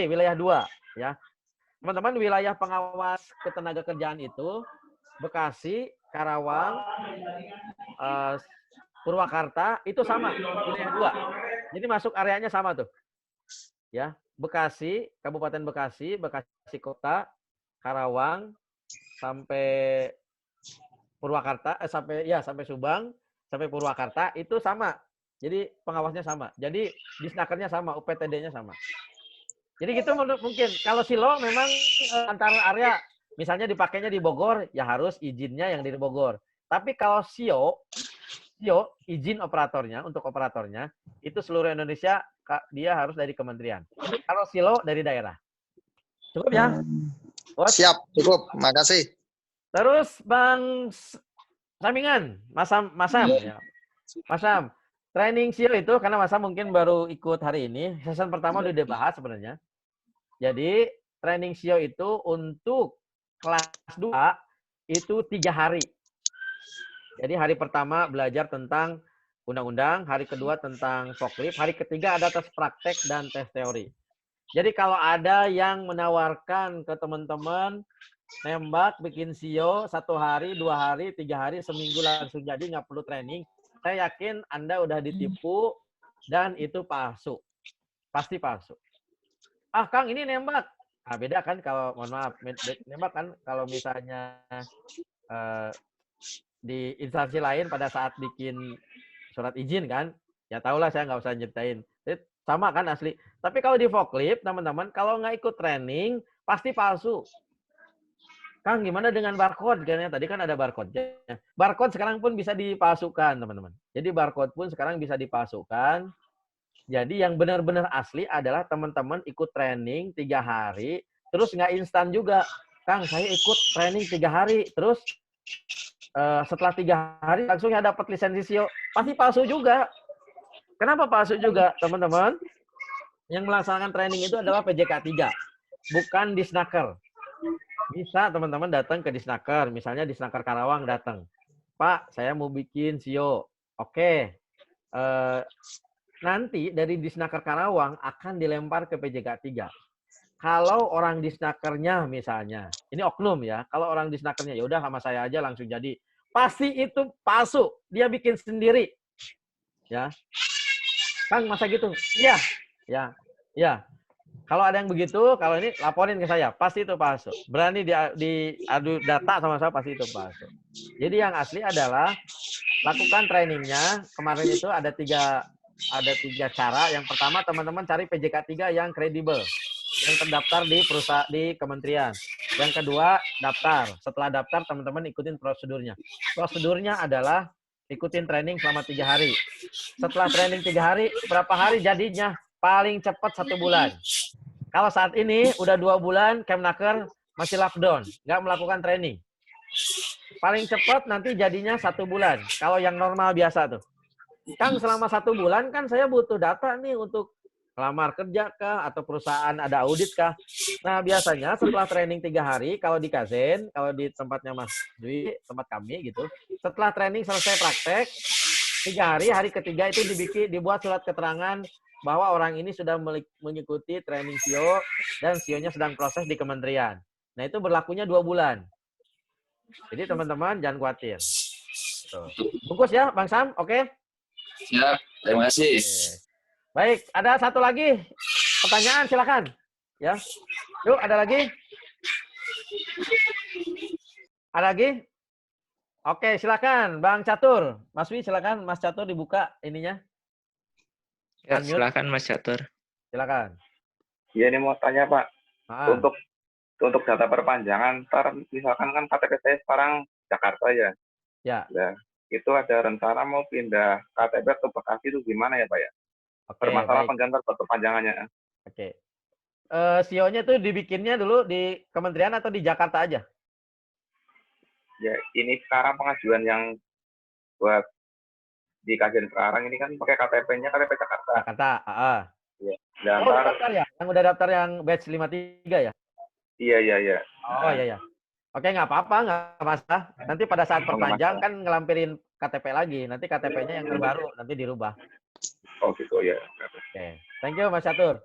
Wilayah 2 ya. Teman-teman, wilayah pengawas ketenagakerjaan itu Bekasi, Karawang, Purwakarta itu sama, wilayah 2. Jadi masuk areanya sama tuh. Ya, Bekasi, Kabupaten Bekasi, Bekasi Kota, Karawang sampai Purwakarta sampai Subang, sampai Purwakarta itu sama. Jadi pengawasnya sama. Jadi disnakernya sama, UPTD-nya sama. Jadi gitu mungkin. Kalau silo memang antara area, misalnya dipakainya di Bogor, ya harus izinnya yang di Bogor. Tapi kalau SIO izin operatornya, untuk operatornya, itu seluruh Indonesia dia harus dari kementerian. Kalau silo dari daerah. Cukup ya? Siap, cukup. Makasih. Terus Bang Samingan, Masam ya. Masam, training SIO itu karena Masam mungkin baru ikut hari ini, season pertama udah dibahas sebenarnya. Jadi training SIO itu untuk kelas 2 itu 3 hari. Jadi hari pertama belajar tentang undang-undang, hari kedua tentang forklift, hari ketiga ada tes praktek dan tes teori. Jadi kalau ada yang menawarkan ke teman-teman nembak bikin SIO 1 hari, 2 hari, 3 hari, seminggu langsung jadi nggak perlu training, saya yakin Anda udah ditipu dan itu palsu. Pasti palsu. Ah, Kang, ini nembak. Nah, beda kan kalau, mohon maaf, nembak kan kalau misalnya di instansi lain pada saat bikin surat izin kan, ya tahulah saya nggak usah nyeritain. Sama kan asli. Tapi kalau di forklift, teman-teman, kalau nggak ikut training, pasti palsu. Kang, gimana dengan barcode? Karena tadi kan ada barcode-nya. Barcode sekarang pun bisa dipalsukan, teman-teman. Jadi barcode pun sekarang bisa dipalsukan. Jadi yang benar-benar asli adalah teman-teman ikut training 3 hari, terus nggak instan juga. Kang, saya ikut training 3 hari, terus setelah 3 hari langsung ya dapat lisensi SIO. Pasti palsu juga. Kenapa palsu juga, teman-teman? Yang melaksanakan training itu adalah PJK 3, bukan Disnaker. Bisa teman-teman datang ke Disnaker, misalnya Disnaker Karawang datang. Pak, saya mau bikin SIO. Oke. Nanti dari Disnaker Karawang akan dilempar ke PJK 3. Kalau orang Disnakernya misalnya, ini oknum ya, kalau orang Disnakernya ya udah sama saya aja langsung jadi. Pasti itu palsu. Dia bikin sendiri. Ya. Kang, masa gitu? Iya. Ya. Kalau ada yang begitu, kalau ini laporin ke saya, pasti itu palsu. Berani diadu data sama saya, pasti itu palsu. Jadi yang asli adalah lakukan trainingnya. Kemarin itu ada tiga cara. Yang pertama, teman-teman cari PJK 3 yang kredibel, yang terdaftar di perusahaan di kementerian. Yang kedua, daftar. Setelah daftar, teman-teman ikutin prosedurnya. Prosedurnya adalah ikutin training selama 3 hari. Setelah training 3 hari, berapa hari jadinya? Paling cepat 1 bulan. Kalau saat ini udah 2 bulan, Kemnaker masih lockdown, nggak melakukan training. Paling cepat nanti jadinya 1 bulan. Kalau yang normal biasa tuh. Kang, selama 1 bulan kan saya butuh data nih untuk lamar kerja kah, atau perusahaan ada audit kah. Nah, biasanya setelah training 3 hari, kalau di Kazen, kalau di tempatnya Mas Dwi, tempat kami gitu, setelah training selesai praktek, 3 hari, hari ketiga itu dibuat surat keterangan bahwa orang ini sudah mengikuti training SIO dan SIO-nya sedang proses di kementerian. Nah, itu berlakunya 2 bulan. Jadi teman-teman jangan khawatir. Tuh. Bungkus ya, Bang Sam, oke? Siap, terima kasih. Baik, ada satu lagi pertanyaan, silakan. Ya, yuk ada lagi? Ada lagi? Oke, silakan, Bang Catur, Mas Wi, silakan, Mas Catur dibuka ininya. Ya, silakan Mas Catur. Silakan. Iya, ini mau tanya Pak. Untuk data perpanjangan, ntar misalkan kan KTP saya sekarang Jakarta ya. Ya. Nah, itu ada rencana mau pindah KTP ke Bekasi itu gimana ya Pak ya? Oke, Bermasalah baik. penggantar perpanjangannya. Oke. CEO-nya tuh dibikinnya dulu di kementerian atau di Jakarta aja? Ya, ini sekarang pengajuan yang buat di kajian sekarang ini kan pakai KTP-nya KTP Jakarta. Jakarta, Iya. Oh, udah daftar ya? Yang udah daftar yang batch 53 ya? Iya. Oh, iya. Oke, nggak apa-apa, nggak masalah. Nanti pada saat perpanjang kan ngelampirin KTP lagi. Nanti KTP-nya yang terbaru, nanti dirubah. Oh gitu ya. Oke, thank you Mas Catur.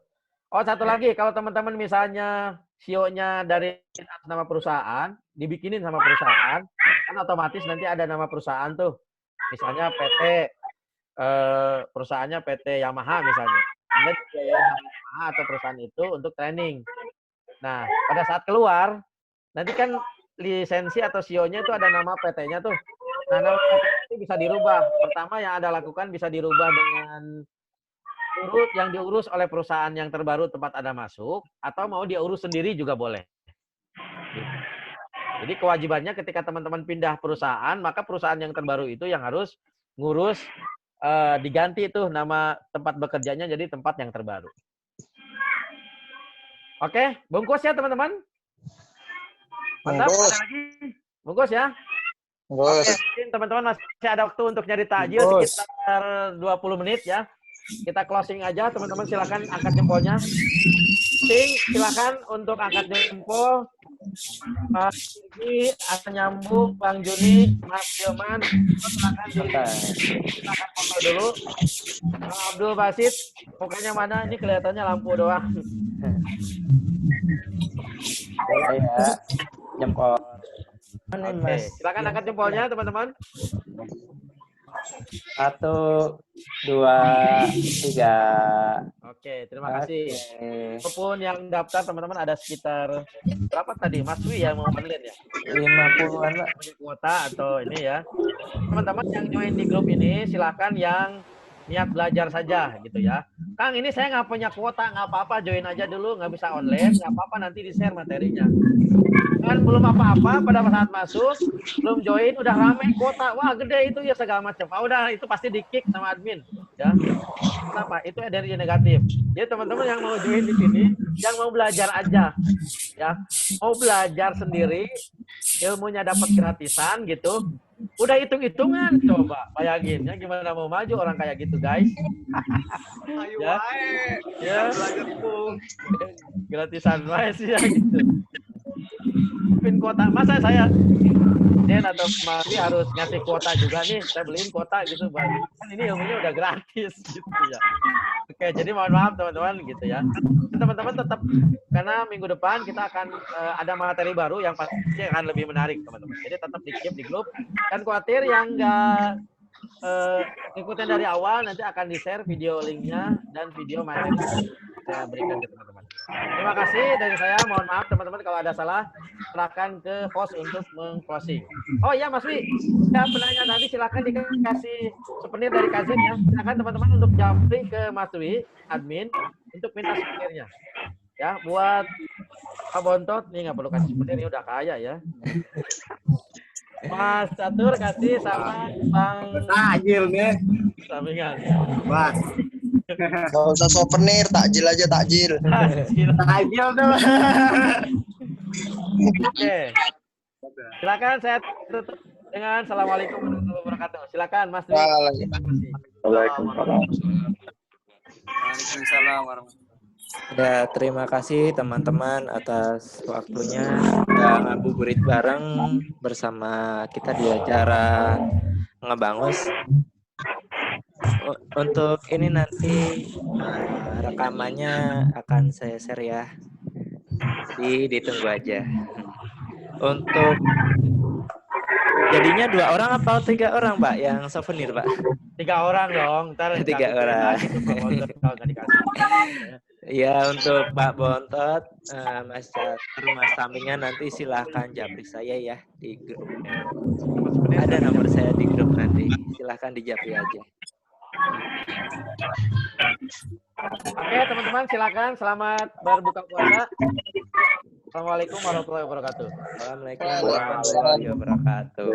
Oh, satu lagi, kalau teman-teman misalnya CEO-nya dari atas nama perusahaan, dibikinin sama perusahaan, kan otomatis nanti ada nama perusahaan tuh. Misalnya PT, perusahaannya PT Yamaha misalnya. Anda dibiayain sama Yamaha atau perusahaan itu untuk training. Nah, pada saat keluar, nanti kan lisensi atau CEO-nya itu ada nama PT-nya tuh. Nah, nama PT itu bisa dirubah. Pertama yang Anda lakukan bisa dirubah dengan urut yang diurus oleh perusahaan yang terbaru tempat Anda masuk, atau mau dia urus sendiri juga boleh. Jadi kewajibannya ketika teman-teman pindah perusahaan, maka perusahaan yang terbaru itu yang harus ngurus diganti tuh nama tempat bekerjanya jadi tempat yang terbaru. Oke, bungkus ya teman-teman. Mantap, ada lagi? Bungkus ya. Oke, mungkin teman-teman masih ada waktu untuk nyari takjil sekitar 20 menit ya. Kita closing aja, teman-teman silakan angkat jempolnya. Silakan untuk angkat jempol. Mas Kirgi, Asa Nyambung, Bang Juni, Mas Hilman, silakan foto dulu. Bang Abdul Basit, mukanya mana? Ini kelihatannya lampu doang. Ya, jempol. Oke, silakan angkat jempolnya, teman-teman. 1, 2, 3. Oke, terima kasih. Walaupun yang daftar teman-teman ada sekitar berapa tadi? Mas Wi yang mau online ya? 50-an, Pak. Kuota atau ini ya. Teman-teman yang join di grup ini silakan yang niat belajar saja gitu ya. Kang, ini saya nggak punya kuota, nggak apa-apa, join aja dulu, nggak bisa online, nggak apa-apa, nanti di-share materinya. Kan belum apa-apa pada saat masuk, belum join, udah rame kuota, wah gede itu ya segala macam. Ah, udah itu pasti di-kick sama admin, ya. Kenapa? Itu energi negatif. Jadi teman-teman yang mau join di sini, yang mau belajar aja, ya, mau belajar sendiri, ilmunya dapat gratisan gitu. Udah hitung-hitungan, coba bayangin ya gimana mau maju orang kayak gitu guys. Ayo Ya. wae. Ya. Belajar tuh. Gratisan wae sih ya gitu. Pin kuota, masa saya Den atau Mari harus ngasih kuota juga nih, saya beliin kuota gitu Bang. Kan ini ilmunya udah gratis gitu ya. Oke, jadi mohon maaf teman-teman gitu ya. Teman-teman tetap, karena minggu depan kita akan ada materi baru yang pasti akan lebih menarik teman-teman. Jadi tetap di-keep di grup. Dan khawatir yang nggak ikutin dari awal, nanti akan di-share video linknya dan video materi saya berikan ke teman-teman. Terima kasih dari saya. Mohon maaf teman-teman kalau ada salah. Serahkan ke host untuk meng-closing. Oh iya Mas Wi, ya penanya nanti silakan dikasih souvenir dari Kazin ya. Silakan teman-teman untuk jumping ke Mas Wi, admin, untuk minta souvenirnya. Ya, buat Pak Bontot, nih nggak perlu kasih souvenir, ini udah kaya ya. Mas Catur kasih sama Bang Takjil nih. sampingan. Mas. Gak usah souvenir, takjil aja takjil. Takjil tuh. Oke. Silakan saya tutup dengan Assalamualaikum warahmatullahi wabarakatuh. Silakan Mas Dwi. Waalaikumsalam. Waalaikumsalam warahmatullahi. Ya, terima kasih teman-teman atas waktunya udah ngabuburit bareng bersama kita di acara Ngebangus. Untuk ini nanti rekamannya akan saya share ya. Jadi ditunggu aja. Untuk jadinya 2 orang apa 3 orang, Pak, yang souvenir, Pak? 3 orang dong. Ntar 3 orang. Ya, untuk Pak Bontot, Mas Catur, Mas Sampingan nanti silahkan japri saya ya di grup. Ada nomor saya di grup nanti. Silahkan dijapri aja. Oke teman-teman silakan. Selamat berbuka puasa. Assalamualaikum warahmatullahi wabarakatuh. Assalamualaikum warahmatullahi wabarakatuh.